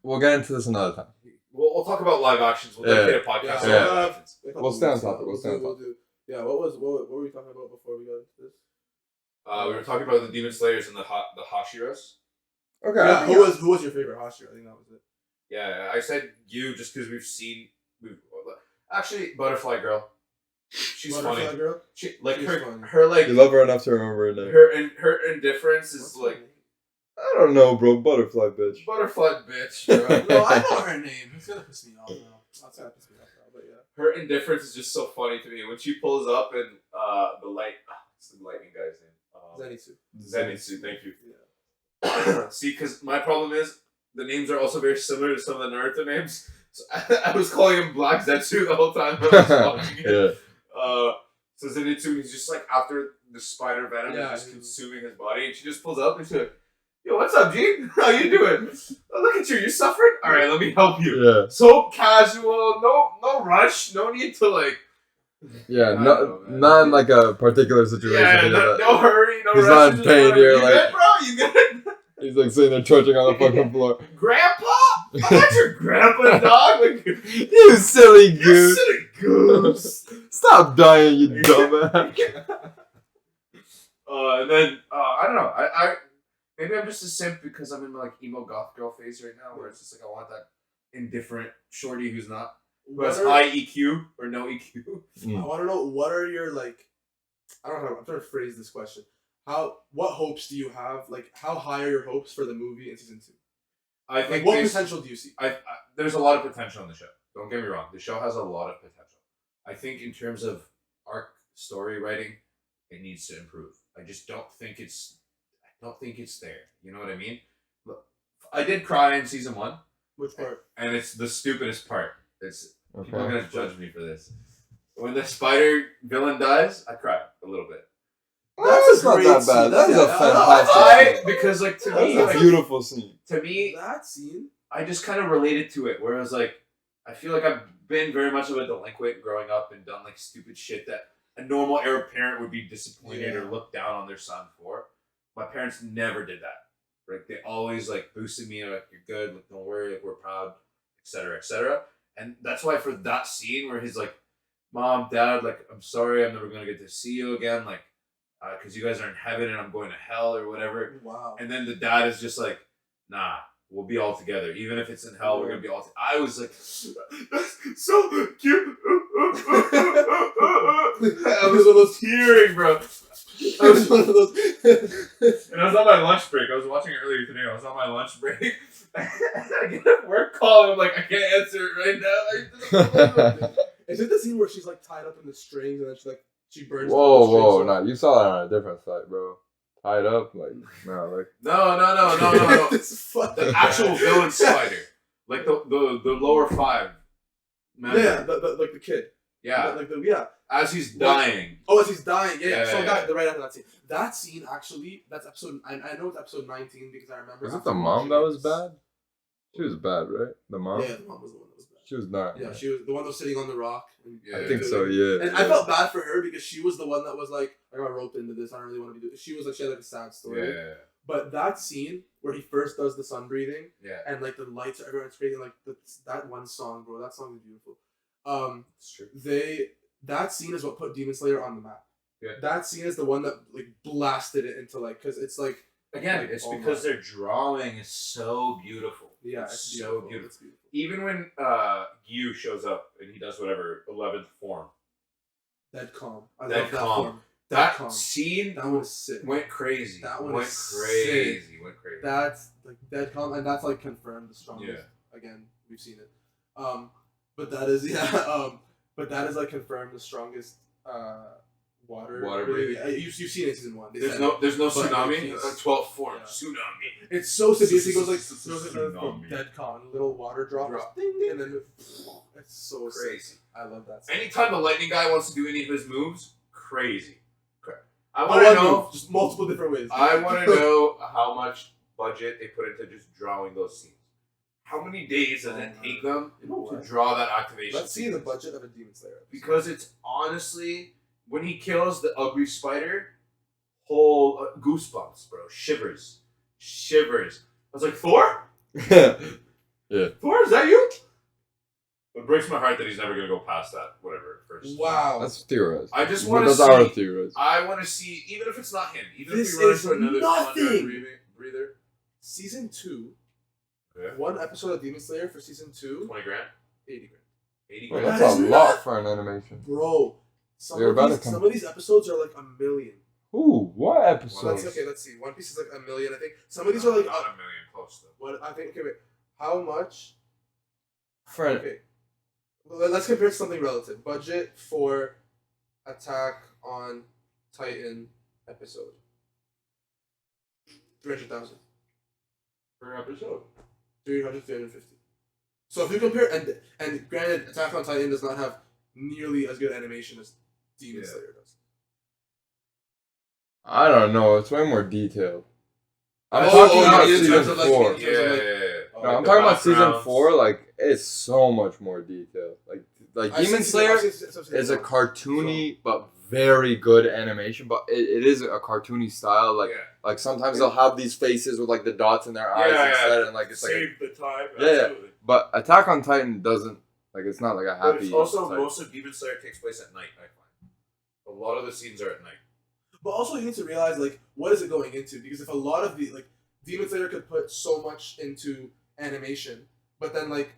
We'll get into this another time. We'll talk about live actions. We'll Yeah. dedicate a podcast Yeah. on Yeah. live actions. We'll stay on topic, we'll stay on We'll do. Yeah, what were we talking about before we got into this? We were talking about the Demon Slayers and the Hashiras. Okay. Yeah, who was your favorite Hashira? I think that was it. Yeah, I said you just because actually Butterfly Girl. She's Butterfly funny. Girl? She She's funny. her like You love her enough to remember her name. her indifference is What's like her name? I don't know, bro. Butterfly bitch. butterfly bitch. Bro. No, I know her name. It's gonna piss me off now. That's gonna piss me off now, but yeah. Her indifference is just so funny to me when she pulls up and the light. What's the lightning guy's name? Zenitsu. Zenitsu. Thank you. Yeah. See, because my problem is the names are also very similar to some of the Naruto names. So I was calling him Black Zetsu the whole time when I was watching it. Yeah. So Zenitsu, he's just like after the spider venom Yeah, is just he- consuming his body, and she just pulls up and she's like, "Yo, what's up, G? How you doing? Oh, look at you, you suffering? All right, let me help you." Yeah. So casual, no rush, no need to like. Yeah. I No, know, man. not in like a particular situation. Yeah, He's no, like- no hurry, no He's rush. not in just pain whatever. here, You like- good, bro? You good? He's like sitting there trudging on the fucking floor. Grandpa? I'm not your grandpa, dog. Like, You silly you goose. silly goose. Stop dying, you dumbass. And then I don't know. I maybe I'm just a simp because I'm in my like emo goth girl phase right now, where it's just like I want that indifferent shorty who has high EQ or no E EQ. I want to know what are your like. I don't know. I'm trying to phrase this question. What hopes do you have? Like, how high are your hopes for the movie in season 2? I Like, think what potential do you see? there's a lot of potential in the show. Don't get me wrong. The show has a lot of potential. I think in terms of arc story writing, it needs to improve. I just don't think it's. I don't think it's there. You know what I mean? Look, I did cry in season 1, Which part? and it's the stupidest part. It's people are Okay. gonna judge me for this. When the spider villain dies, I cried a little bit. That's not great that scene. bad. That's a Yeah, fantastic scene. Because like to That's me, a like, beautiful scene. to me, That scene. I just kind of related to it. Where I was like, I feel like I've been very much of a delinquent growing up and done like stupid shit that a normal Arab parent would be disappointed or look down on their son for. My parents never did that. Like they always like boosted me, like you're good, like don't worry, like we're proud, etc., etc. And that's why for that scene where he's like, "Mom, Dad, like I'm sorry, I'm never gonna get to see you again, like, because you guys are in heaven and I'm going to hell or whatever." Wow. And then the dad is just like, "Nah, we'll be all together. Even if it's in hell, we're gonna be all." I was like, "That's so cute." I was almost tearing, bro. I was one of those. And I was on my lunch break. I was watching it earlier today. I was on my lunch break. I get a work call and I'm like, I can't answer it right now. Is it the scene where she's like tied up in the strings and then she burns? Whoa, the strings whoa, off? nah, you saw that on a different site, bro. Tied up, like, no, like. No. This fucking The actual villain spider, like the lower 5. Member. Yeah, like the kid. Yeah. Like the As he's dying. Oh, as he's dying. Yeah. So Yeah. right after that scene. That scene actually. That's episode. I know it's episode 19 because I remember. Was it after the mom watching that it, was bad? She was bad, right? The mom? Yeah, the mom was the one that was bad. She was not. Yeah, she was the one that was sitting on the rock. I think so, yeah. And I felt bad for her because she was the one that was like, I got roped into this. I don't really want to be doing. She was like, she had like a sad story. Yeah. But that scene where he first does the sun breathing, Yeah. and like the lights are everywhere, it's crazy. Like that one song, bro. That song is beautiful. It's true. That scene is what put Demon Slayer on the map. Yeah. That scene is the one that like blasted it into like, because it's like Again, like, it's oh because my. their drawing is so beautiful. Yeah, it's it's so beautiful. beautiful. It's beautiful. Even when Gyu shows up and he does whatever 11th form, Dead calm. I Dead love that calm. form. that calm. scene That was sick. went crazy. That one went is crazy. sick. Went crazy. That's like dead calm, and that's like confirmed the strongest. Yeah. Again, we've seen it. But that is but that is like confirmed the strongest water. Water breathing. breathing. You've seen it in season 1. They There's said no But tsunami. he's- 12th form yeah. tsunami. it's so severe. He goes like Tsunami. dead calm, little water drop, Drop. ding, ding, and then it's so sick. Crazy. I love that. Scene. Anytime the lightning guy wants to do any of his moves, crazy. I Oh, want to one know. move, just multiple different ways. I want to know how much budget they put into just drawing those scenes. How many days does it take them You know to what? draw that activation? Let's see the sequence? budget of a Demon Slayer. episode. Because it's honestly, when he kills the ugly spider, whole goosebumps, bro. Shivers. I was like, Thor? Thor, is that you? It breaks my heart that he's never going to go past that, whatever, first. Wow. That's theorized. I just want to That's see. our theorized. I want to see, even if it's not him, even This if we run is into another nothing. breather. Season 2, Yeah. one episode of Demon Slayer for season 2, 20 grand? 80 grand. 80 Well, grand? That that's a is lot not- for an animation. Bro, some You're about to of come- these episodes are like $1 million. Ooh, what Well, episode? let's see. One Piece is like $1 million, I think. Some of these are like not $1 million close, though. what I think. Okay, wait. How much? For an, Okay. Well, let's compare to something relative. Budget for Attack on Titan episode. 300,000. Per episode. 300, 350. So if you compare, and granted, Attack on Titan does not have nearly as good animation as Demon Yeah. Slayer does. I don't know. It's way more detailed. I'm Oh, talking oh, about yeah, in terms season of, like, 4. in terms of, like- No, Oh, I'm the talking about season backgrounds. 4. Like, it's so much more detailed. Like I've Demon seen- Slayer I've seen season is a 1. cartoony but very good animation. But it is a cartoony style. Like, Yeah. like sometimes they'll have these faces with like the dots in their eyes Yeah, instead, and like it's like. Save the time. Yeah, Absolutely. But Attack on Titan doesn't like. It's not like a But happy. it's also, type. most of Demon Slayer takes place at night, I find. A lot of the scenes are at night. But also, you need to realize, like, what is it going into? Because if a lot of the, like, Demon Slayer could put so much into animation, but then, like,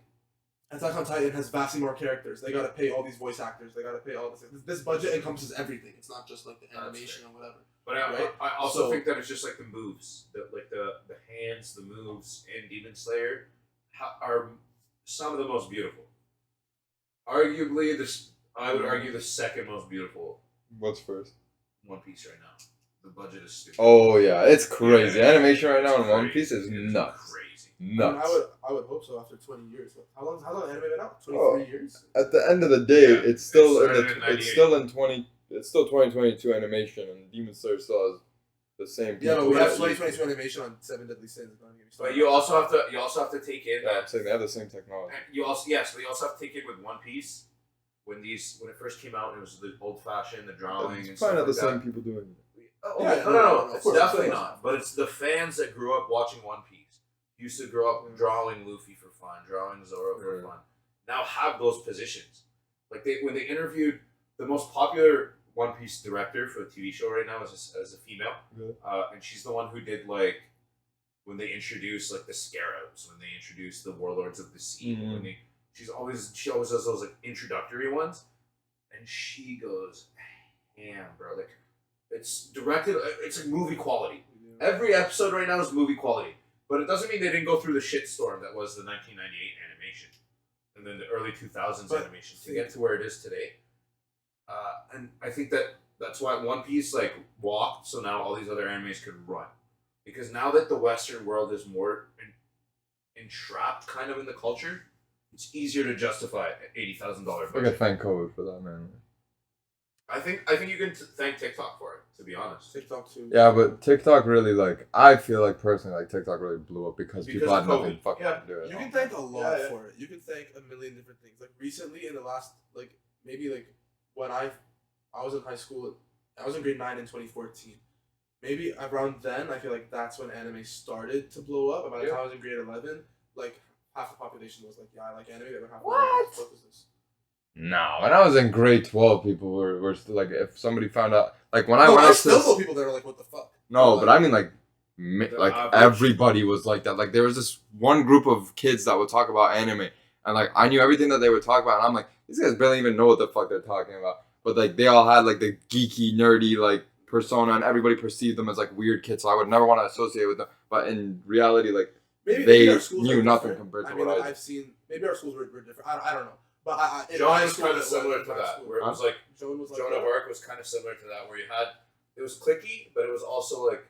Attack on Titan has vastly more characters. They gotta pay all these voice actors. They gotta pay all this. This budget encompasses everything. It's not just, like, the animation or whatever. But I, Right? I also So- think that it's just like the moves, the hands, the moves in Demon Slayer are some of the most beautiful. Arguably, I would argue the second most beautiful. What's first? One Piece right now. The budget is stupid. Oh yeah, it's crazy. Yeah, Animation right it's now in One crazy. Piece is nuts. Crazy. Nuts. I would hope so after 20 years. How long anime been out? 23 Oh. years. At the end of the day, Yeah, it's still it started in 98. it's still 2022 animation, and Demon Slayer still has the same. Yeah, but people we have that 2022 animation on Seven Deadly Sins. But you also have to take in Yeah, I'm that saying they have the same technology. you also have to take in with One Piece when it first came out, it was the old fashioned, the drawing and It's stuff probably not like the same that. people doing it. Oh, Yeah, no, of it's course, definitely of course. not. But it's the fans that grew up watching One Piece. Used to grow up drawing Luffy for fun, drawing Zoro for fun. Now have those positions. Like when they interviewed the most popular One Piece director for the TV show right now is a female, and she's the one who did like when they introduced like the Scarabs, when they introduced the Warlords of the Sea. Mm-hmm. She always does those like introductory ones, and she goes ham, bro. Like it's directed, it's like movie quality. Every episode right now is movie quality, but it doesn't mean they didn't go through the shitstorm that was the 1998 animation, and then the early 2000s animation to get to where it is today. And I think that's why One Piece like walked, so now all these other animes could run, because now that the Western world is more entrapped kind of in the culture, it's easier to justify $80,000 I budget. gotta thank COVID for that, man. I think you can thank TikTok for it, to be honest. TikTok too. Yeah, but TikTok really I feel like personally TikTok really blew up because people of had nothing COVID. fucking Yeah. to do. You can thank a lot Yeah. for it. You can thank a million different things. Like recently, in the last maybe when I was in high school, I was in grade 9 in 2014. Maybe around then, I feel like that's when anime started to blow up. And by the time I was in grade 11, like half the population was like, "Yeah, I like anime." The other half was like, "What is this?" No, when I was in grade 12, people were still like, if somebody found out, like when I No, went I up still to, know people that are like, "What the fuck?" no, but I mean like average. everybody was like that. Like there was this one group of kids that would talk about anime, and like I knew everything that they would talk about, and I'm like, these guys barely even know what the fuck they're talking about. But like they all had like the geeky, nerdy like persona, and everybody perceived them as like weird kids. So I would never want to associate with them. But in reality, like maybe they our schools knew are nothing different. compared to I mean, what like, I I've seen maybe our schools were different. I don't know. But in Joan my was school, kind of it similar was to my that, school. where it was like Joan was like Joan of Arc was kind of similar to that, where you had it was cliquey, but it was also like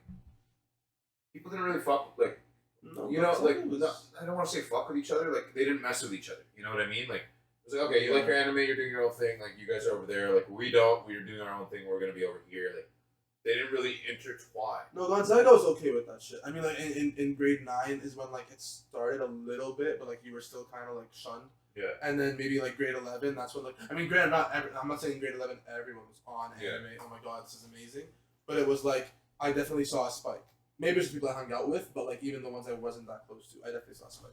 people didn't really fuck like No, you know but like it was- no, I don't want to say fuck with each other, like they didn't mess with each other. You know what I mean? Like it was like, okay, you like your anime, you're doing your own thing. Like you guys are over there, like we don't. We're doing our own thing. We're gonna be over here. Like they didn't really intertwine. No, Gonzaga was okay with that shit. I mean, like in grade 9 is when like it started a little bit, but like you were still kind of like shunned. Yeah. And then maybe like grade 11, that's when like I mean, I'm not saying grade 11 everyone was on anime. Oh my god, this is amazing. But it was like I definitely saw a spike. Maybe it's people I hung out with, but like even the ones I wasn't that close to, I definitely saw a spike.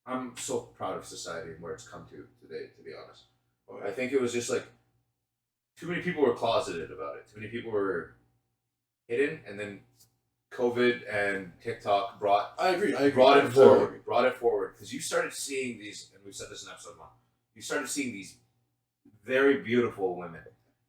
I'm so proud of society and where it's come to today. To be honest, I think it was just like too many people were closeted about it. Too many people were hidden, and then COVID and TikTok brought I agree. brought it I forward. agree. Brought it forward because you started seeing these, and we said this in episode 1. You started seeing these very beautiful women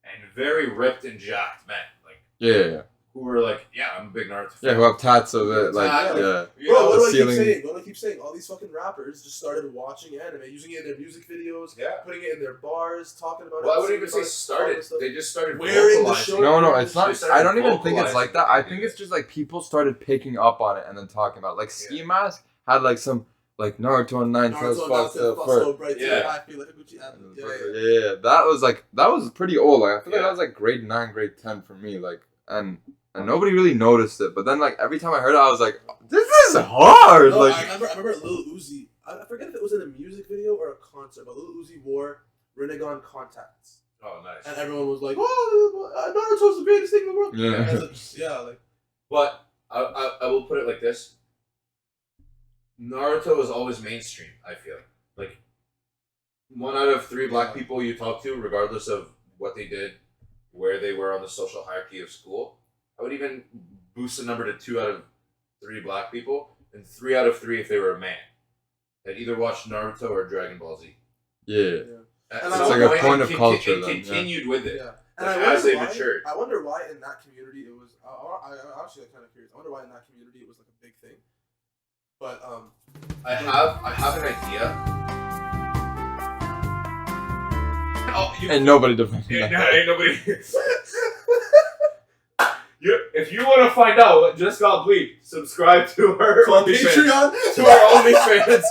and very ripped and jacked men, like yeah. who were like, "Yeah, I'm a big Naruto fan." Yeah, who have tats of it, like Tat, yeah. You Bro, know, what do I ceiling- keep saying? What do I keep saying? All these fucking rappers just started watching anime, using it in their music videos, yeah. putting it in their bars, talking about Well, it. I wouldn't even say singing about it, all started. this stuff. They just started Wearing the vocalizing. short- No, it's not. They started I don't even think it's like that. I vocalizing. think it's just like people started picking up on it and then talking about it. Like Ski Mask had like some like Naruto and Nine Tails Naruto, fucked Naruto, up so first. bright, Yeah. I feel like a Gucci athlete. Yeah, that was pretty old. Like I feel like Yeah. that was like grade 9, grade 10 for me. Like and nobody really noticed it. But then like every time I heard it, I was like, this is hard. No, like I remember Lil Uzi. I forget if it was in a music video or a concert, but Lil Uzi wore Rinnegan contacts, Oh, nice. and everyone was like, "Oh, Naruto's the greatest thing in the world." Yeah. And I was like, yeah, like But I will put it like this: Naruto is always mainstream. I feel like 1 out of 3 black people you talk to, regardless of what they did, where they were on the social hierarchy of school, I would even boost the number to 2 out of 3 black people, and 3 out of 3 if they were a man that either watched Naruto or Dragon Ball Z. yeah. At And some it's like a point of and culture and then, continued with it. yeah. And Like, I as they wonder why. matured. I wonder why in that community it was. I actually kind of curious. I wonder why in that community it was like a big thing. But I have an idea. Ain't nobody defending Yeah, that. ain't nobody. If you want to find out what just got bleeped, subscribe to our Patreon. To our OnlyFans.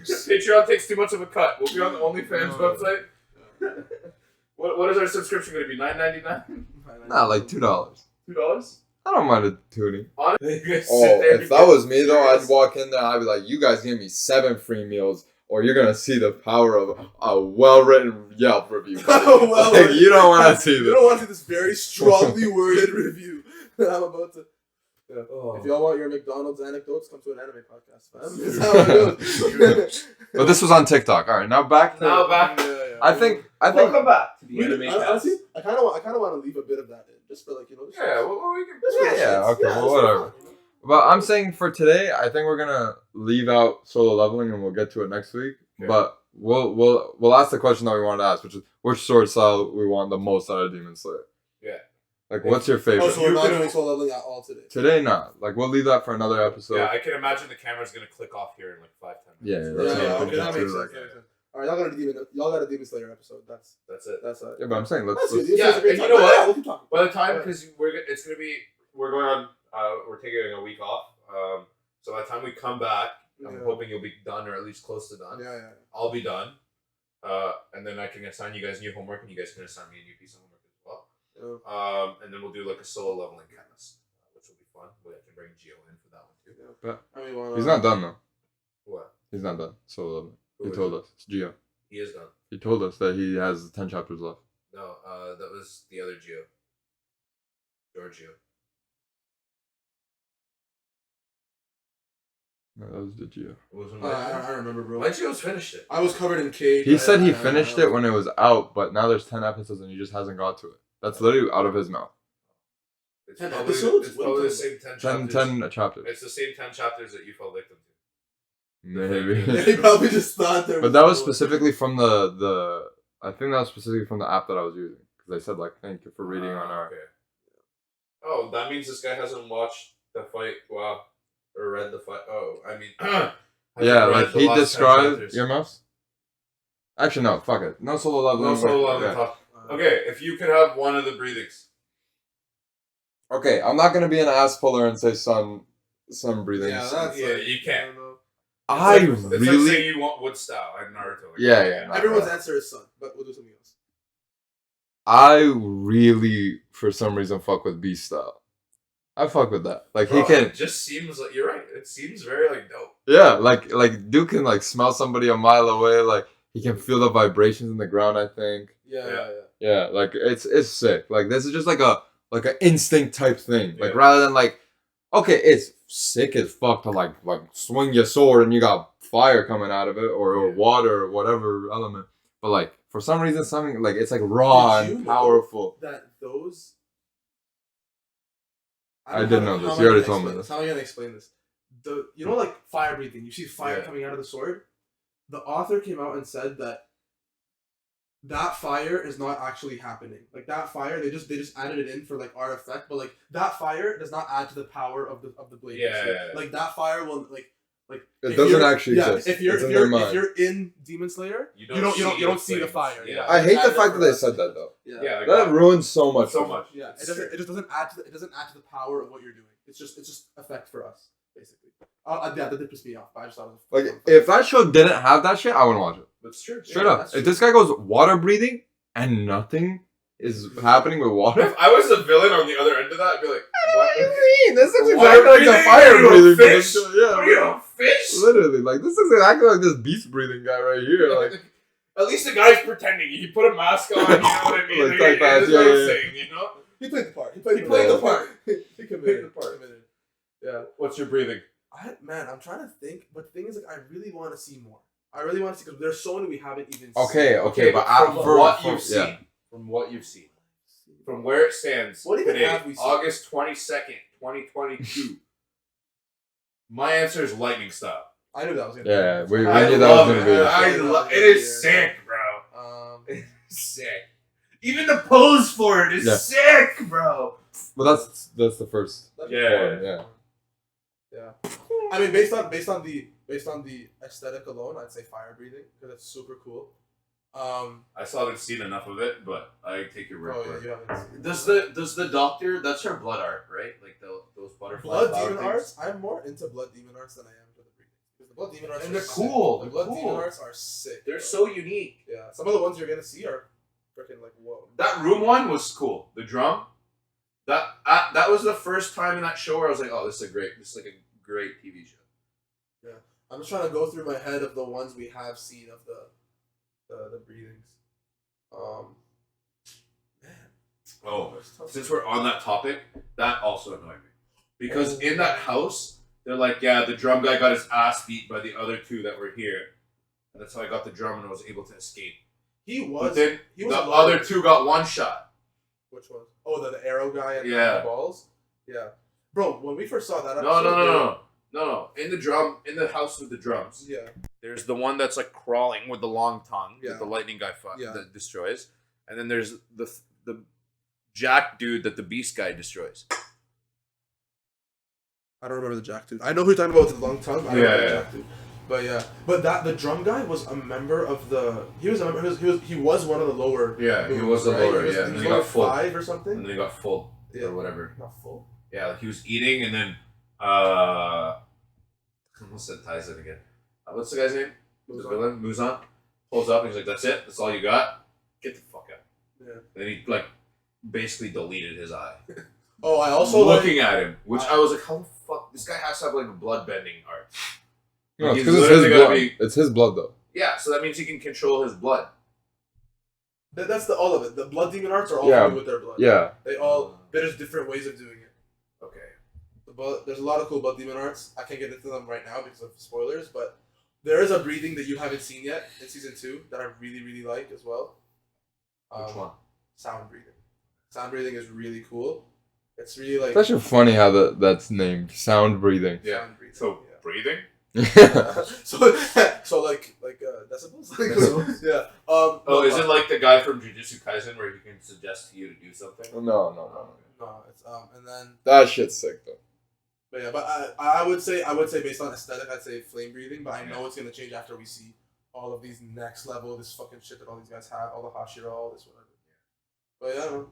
Patreon takes too much of a cut. We'll be on the OnlyFans website. What is our subscription going to be? $9.99? Nah, like $2. $2? I don't mind a toonie. Honestly, If that was me though, I'd walk in there. I'd be like, "You guys give me 7 free meals, or you're gonna see the power of a well-written Yelp review." You don't want to see this. You don't want to see this very strongly worded review that I'm about to. Yeah. Oh. If y'all want your McDonald's anecdotes, come to an anime podcast, fam. That's how it goes. But this was on TikTok. All right, now back. Yeah. I think. Welcome back to the anime cast. Honestly, I kind of want to leave a bit of that in, just for like we can. Okay, well, whatever. But I'm saying for today, I think we're gonna leave out solo leveling, and we'll get to it next week. Okay. But we'll ask the question that we wanted to ask, which is which sword style we want the most out of Demon Slayer. Yeah. Like, what's your favorite? Oh, so we're not doing solo leveling at all today. Today, not. Like, we'll leave that for another episode. Yeah, I can imagine the camera's gonna click off here in like 5-10 minutes. Okay, that makes sense. All right, y'all got a Demon Slayer episode. That's it. Yeah, but I'm saying let's and you know what? By the time, because we're going on. We're taking a week off. So by the time we come back, I'm hoping you'll be done or at least close to done. Yeah. I'll be done. And then I can assign you guys new homework, and you guys can assign me a new piece of homework as well. Yeah. And then we'll do like a solo leveling cast, which will be fun. I can bring Gio in for that one too. Yeah. But he's not done though. What? He's not done solo leveling. He told us. It's Gio. He is done. He told us that he has 10 chapters left. No, that was the other Gio. Giorgio. No, that was the Gio. I don't remember, bro. My Gio's finished it. I was covered in cake. He said he finished it when it was out, but now there's 10 episodes and he just hasn't got to it. That's literally out of his mouth. It's 10 probably, episodes? It's probably the same 10 chapters. 10 chapters. It's the same 10 chapters that you fell victim to. Maybe. Yeah, he probably just thought there was. But that was specifically from the I think that was specifically from the app that I was using. Because they said, like, thank you for reading on our... Okay. Oh, that means this guy hasn't watched the fight, or read the fight. Oh, I mean... yeah, like, he described... Your mouse? Actually, no, fuck it. No solo leveling. No solo leveling talk. Okay, if you could have one of the breathings. Okay, I'm not going to be an ass puller and say sun breathing. Yeah, you can't. It's like saying you want wood style in Naruto. Yeah. Everyone's answer is sun, but we'll do something else. I really, for some reason, fuck with beast style. I fuck with that. Like, Bro, he can... It just seems like... You're right. It seems very, like, dope. Yeah, like dude can, like, smell somebody a mile away. Like, he can feel the vibrations in the ground, I think. Yeah, like, it's sick. Like, this is just, like an instinct type thing. Like, rather than, like... Okay, it's sick as fuck to, like swing your sword and you got fire coming out of it, or water, or whatever element. But, like, for some reason, something, like, it's, like, raw and powerful. That those... I didn't know this. You already told me this. How am I going to explain this? You know, like, fire breathing. You see fire coming out of the sword? The author came out and said that fire is not actually happening. Like, that fire, they just added it in for, like, our effect, but, like, that fire does not add to the power of the blade. Yeah. Like, that fire will, like it doesn't actually exist. If you're in Demon Slayer, you don't see the fire. Yeah. I hate the fact that they said that though. Yeah, that ruins so much. Yeah, it just doesn't add to the power of what you're doing. It's just effect for us, basically. That did piss me off. But I just thought it was like, if that show didn't have that shit, I wouldn't watch it. That's true. Straight up. If this guy goes water breathing and nothing is happening with water. If I was the villain on the other end of that, I'd be like, what do you mean? This looks exactly like the fire breathing. Fish? Yeah, what are you, a fish? Literally, like, this looks exactly like this beast breathing guy right here. Like, at least the guy's pretending. He put a mask on. You know what I mean? Like that, you know. He played the part. He played the part. He committed the part. Yeah. What's your breathing? I'm trying to think, but the thing is, like, I really want to see more. I really want to see, because there's so many we haven't even seen. Okay, but from what you've seen, from where it stands what even today, have we seen? August 22nd, 2022. My answer is lightning style. I knew that was gonna be. We knew that was gonna be. It is sick, bro. It's sick. Even the pose for it is sick, bro. Well, that's the first. Yeah. I mean, based on the aesthetic alone, I'd say fire breathing, because it's super cool. I still haven't seen enough of it, but I take your word Oh for yeah, it. you haven't seen it. Does the doctor? That's her blood art, right? Like those butterfly Blood flower demon things? arts? I'm more into blood demon arts than I am to the breeding. Because the blood demon arts And are they're sick. cool. The They're blood cool. demon arts are sick. They're bro. so unique. Yeah, some of the ones you're gonna see are freaking like whoa. That room one was cool. The drum. That was the first time in that show where I was like, oh, this is like a great TV show. Yeah, I'm just trying to go through my head of the ones we have seen of the breedings. Man. Oh, since we're on that topic, that also annoyed me. Because in that house, they're like, yeah, the drum guy got his ass beat by the other two that were here. And that's how I got the drum and was able to escape. He But was. then He was the alive. other two got one shot. Which one? Oh, the arrow guy and Yeah. the balls. Yeah, bro. When we first saw that No, episode, no. In the house with the drums. Yeah. There's the one that's like crawling with the long tongue Yeah. that the lightning guy Yeah. that destroys. And then there's the Jack dude that the beast guy destroys. I don't remember the Jack dude. I know who you're talking about with the long tongue. I don't remember the Yeah. Jack dude. But yeah, but the drum guy was a member of the. He was a member. He was one of the lower. Yeah, he moves, was the right? lower, He was, yeah, he and was then he got lower full. 5 or And something. then he got full Yeah. or whatever. Not full. Yeah, like he was eating and then I almost said Tyson again. What's the guy's name? The villain? Muzan. Pulls up and he's like, that's it? That's all you got? Get the fuck out. Yeah. And then he like basically deleted his eye. Oh, I also looking at him, which I was like, how the fuck? This guy has to have like a blood bending art. No, it's He's because it's literally his gotta blood. be- It's his blood though. Yeah, so that means he can control his blood. That's all of it. The blood demon arts are all Yeah. to do with their blood. Yeah. They all. There's different ways of doing it. Okay. There's a lot of cool blood demon arts. I can't get into them right now because of spoilers, but there is a breeding that you haven't seen yet in season 2 that I really, really like as well. Which one? Sound breathing. Sound breathing is really cool. It's really like It's actually funny how that's named sound breathing. Yeah. sound breathing. So yeah. breathing? so like decibels. Decibels? yeah. Oh, is it like the guy from Jujutsu Kaisen where he can suggest to you to do something? No. No, it's and then That shit's sick though. but yeah, but I would say based on aesthetic I'd say flame breathing, but I know it's gonna change after we see all of these next level, this fucking shit that all these guys have, all the Hashira, all this whatever. But yeah, I don't know.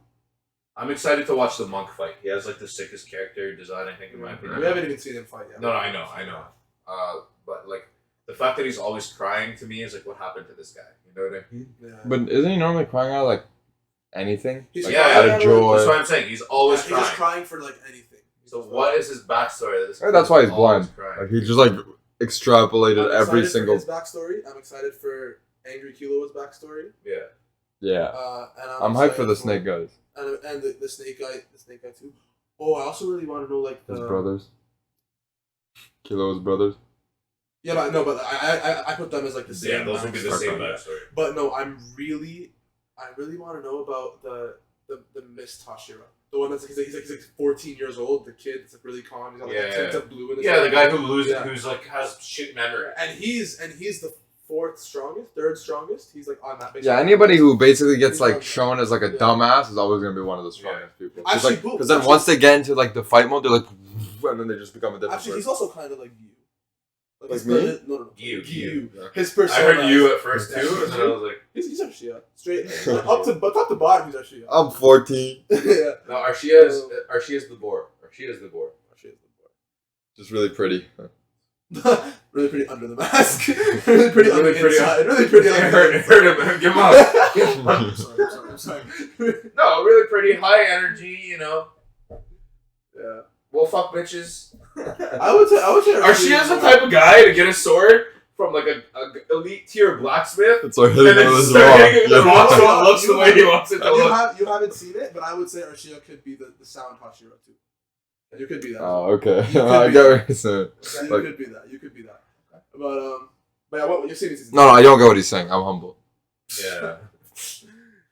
I'm excited to watch the monk fight. He has like the sickest character design, I think, in my opinion. We haven't even seen him fight yet. No, I know. But like the fact that he's always crying to me is like, what happened to this guy? You know what I mean? Yeah. But isn't he normally crying out of, like anything? He's Like, crying out out of of- joy. That's what I'm saying. He's always He's crying. just crying for like anything. So what is his backstory? This Right, that's why he's always blind. crying. Like he just like extrapolated I'm every excited single. for his backstory. I'm excited for Angry Kilo's backstory. Yeah. Yeah. And I'm hyped for excited the snake guys. and the snake guy too. Oh, I also really want to know like His brothers. Kilo's brothers. Yeah, but no, but I put them as like the same. Yeah, those would be the same Okay. backstory. But no, I really want to know about the Miss Hashira. The one that's like, he's like 14 years old. The kid that's like really calm. He's got like Yeah, a tint of blue in his Yeah, hair. the guy who loses, Yeah. who's like has shit memory. And he's the third strongest. He's like on that. Yeah, anybody who basically gets He's like on- shown as like a yeah. dumbass is always gonna be one of the strongest people. Actually, Because then once they get into like the fight mode, they're like, and then they just become a different Actually, he's person. also kind of like you. Like his me? No. You. His I persona. heard you at first too, and then I was like, He's Arshia. Straight up to bottom. He's Arshia. I'm 14. yeah. no, Arshia's the boar. Arshia's the boar. Arshia is the Just really pretty. boy. Really pretty under the mask. really pretty on the Really pretty inside. Really pretty on the Hurt him. Give him up. I'm sorry. No, really pretty, high energy. You know. Yeah. Well, fuck bitches. I would say Arshia's the type of guy to get a sword from like a elite tier blacksmith. It's like And hitting then with his start rock. hitting it with the Yeah. rock so it looks the way he wants it to look. You haven't seen it, but I would say Arshia could be the sound Hashira too. You could be that. Oh, okay. You I could get be- what you're saying. You like- could be that. You could be that. But yeah, what you've seen is No, I don't get what he's saying. I'm humble. Yeah.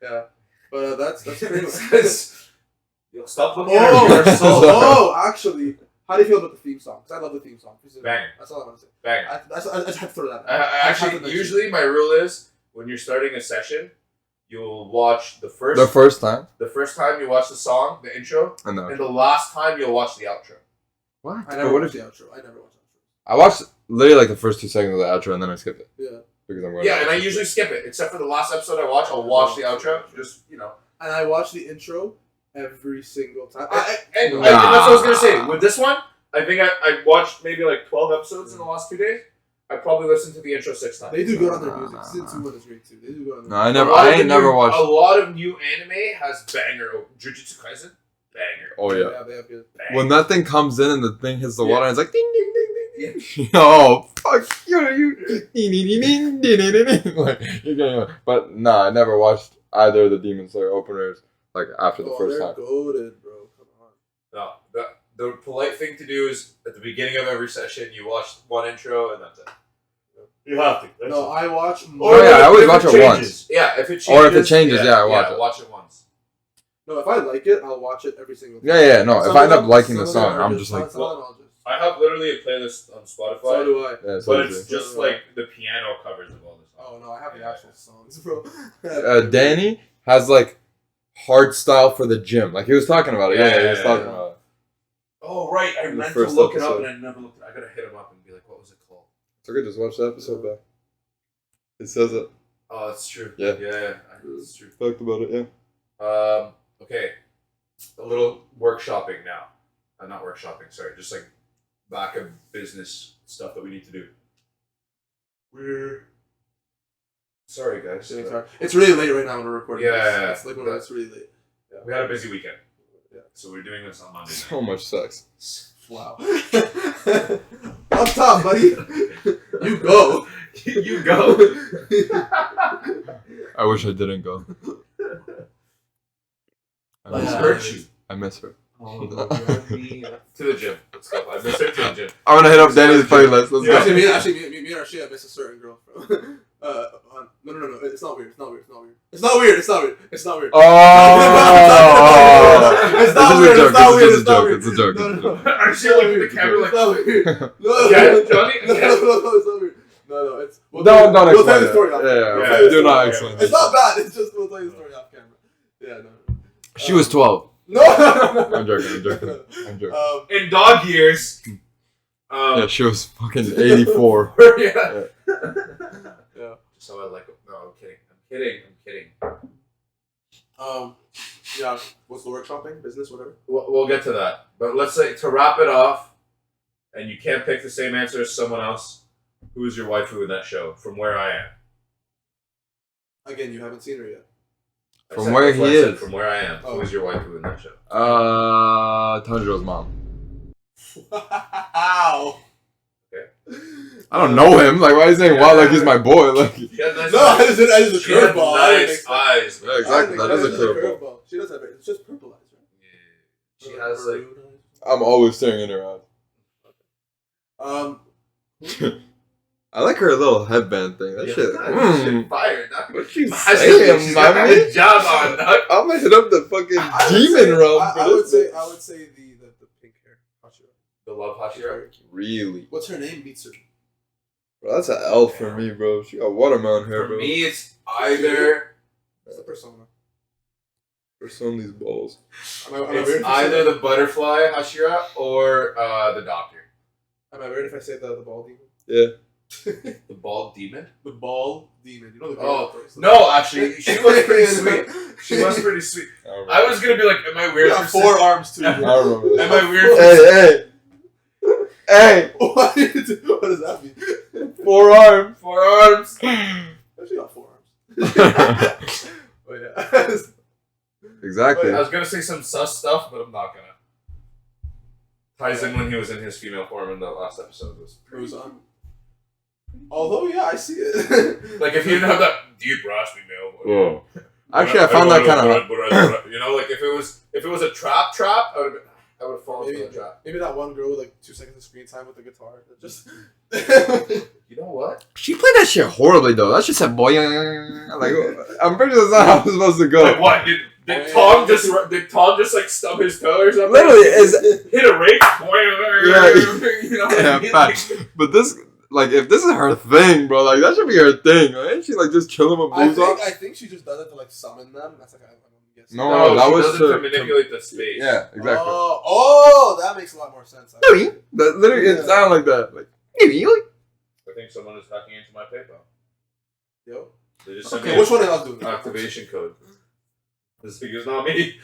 Yeah. But that's pretty much. Yo, stop looking at her. You're so Actually, how do you feel about the theme song? Because I love the theme song. Banger. That's all I want to say. Banger. I just had to throw that. I have to actually, mention usually my rule is when you're starting a session, you'll watch the first The first time? time you watch the song, the intro, I know. and the last time you'll watch the outro. What? I never What watched if the outro. I never watched the outro. I watched literally like the first 2 seconds of the outro and then I skipped it. Yeah. because I'm going. Yeah, and I usually skip it, except for the last episode I watch. I'll watch the outro, just And I watch the intro every single time. And that's what I was gonna say. With this one, I think I watched maybe like 12 episodes in the last 2 days. I probably listened to the intro 6 times. They do good on their music. Season 2 is great too. They do good on No, their I ain't never watched. A lot of new anime has banger. Jujutsu Kaisen, banger. Oh yeah. They have good. Banger. When that thing comes in and the thing hits the water, and it's like ding ding ding ding. Yeah. Oh fuck you! Ding ding ding ding ding ding. Like you're getting. But nah, I never watched either of the Demon Slayer openers like after the first they're time. goated, bro. Come on. No, the polite thing to do is at the beginning of every session, you watch one intro and that's it. You have to. That's No, it. I watch. Oh yeah, I always if watch it changes. once. Yeah, if it changes. Or if it changes, yeah, I watch it. Watch it once. No, if I like it, I'll watch it every single time. Yeah. No, if I end up liking the some of them song, are I'm just like. I have literally a playlist on Spotify. So do I. Yeah, so But do it's you. just like the piano covers of all the songs. Oh no, I have the actual songs, bro. Danny has like hard style for the gym. Like he was talking about it. Yeah, he was talking about it. Oh right, I The meant to first look it up episode. and I never looked. I gotta hit him up and be like, "What was it called?" It's okay, just watch the episode back. It says it. Oh, that's true. Yeah. That's true. Talked about it, yeah. Okay, a little workshopping now. Not workshopping. Sorry, just like back of business stuff that we need to do. We're sorry, guys. It's really late right now when we're recording. Yeah, It's like it's really late. Yeah. We had a busy weekend. Yeah. So we're doing this on Monday. So much sex. Wow. Up top, buddy. You go. You go. I wish I didn't go. I miss Yeah. her. Hurt you. I miss her. To the gym. Let's go. I miss her to the gym. I'm gonna hit up Danny's playlist. Let's Yeah. go. Me and Hashira, I miss a certain girl. No. It's not weird. It's not weird. Oh! It's not weird. It's a joke. No. I'm still looking at the camera like, It's not weird. No. Yeah, Johnny? No, it's not weird. No, it's. Don't We'll tell explain the story off it. camera. Yeah, We'll tell the do not story. explain It's it. not bad. It's just we'll tell you the story off camera. Yeah, no. She was 12. No. I'm joking. in dog years. Yeah, she was fucking 84. Yeah. Yeah. Just how I like it. No, I'm kidding. Yeah. What's the workshopping? Business, whatever. We'll get to that. But let's say, to wrap it off, and you can't pick the same answer as someone else, who is your waifu in that show, from where I am? Again, you haven't seen her yet. From where he is. From where I am. Oh. Who is your waifu in that show? Tanjiro's mom. Wow. I don't know him. Like, why are you saying, wow, like he's my boy? Like, She had nice No, eyes. I just a She had curveball. I didn't nice expect- eyes. yeah, exactly. That is a curveball. She does have it. It's just purple eyes, right? Yeah. She has like. I'm always staring in her eyes. I like her little headband thing. That Yeah, shit. that shit fire. Dog. What you She's saying, got man? a good job on, dog. I'm gonna hit up the fucking I would demon say- realm I for would this. say. I would say the pink hair. Hashira. The love Hashira. Really? What's her name? Mitsuri. Bro, that's an L for me, bro. She got watermelon hair, For bro. me, it's either That's the persona. For some of these balls. Am I weird it's if I say either that? the butterfly Hashira or the doctor. Am I weird if I say the ball demon? Yeah. The bald demon. The ball demon. You know the Oh, girl first. no, actually, she was pretty sweet. She was pretty sweet. I was gonna be like, am I weird? Yeah, for four arms too. I remember Am that. I weird? For Hey! What does that mean? Forearm! Four arms. She got 4 arms. Oh yeah. Exactly. I was gonna say some sus stuff, but I'm not gonna. Ties in when he was in his female form in the last episode. Was Who's on? Although, yeah, I see it. like if he didn't have that deep raspy male voice. Whoa. Actually, I found that kind of. You know, like if it was a trap, I would have fallen for the trap. Maybe that one girl with like 2 seconds of screen time with the guitar. That just. You know what? She played that shit horribly, though. That shit said boy. Like, I'm pretty sure that's not how it's supposed to go. Like what? Did Tom just like stub his toe or something? Literally, is. Hit a rake. You know what I mean? Facts. But this, like, if this is her thing, bro, like, that should be her thing. Like, ain't she, like, just chilling with moves off? I think she just does it to like summon them. That's like I'm guessing. No, that she was does it to manipulate the space. Yeah, exactly. Oh, that makes a lot more sense. That literally, it sounded like that. Like, I think someone is hacking into my PayPal. Yo. They just sent me Okay, which one of us doing it? activation code. This figure's not me.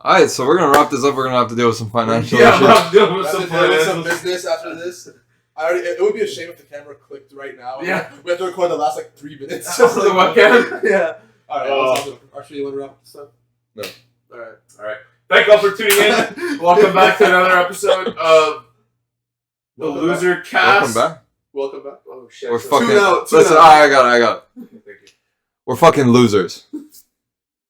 Alright, so we're gonna wrap this up. We're gonna have to deal with some financial Yeah, issues. I'm dealing with We some have to deal with some financial. business after this. It would be a shame if the camera clicked right now. Yeah. We have to record the last like 3 minutes. Just the webcam. Yeah. Alright, Oh. Archie, you want to wrap this up? No. Alright. Thank you all for tuning in. Welcome back to another episode of the Loser Cast. Welcome back. Welcome back. Oh shit. We're So- fucking. Tune out. Listen, I got it. Thank you. We're fucking losers.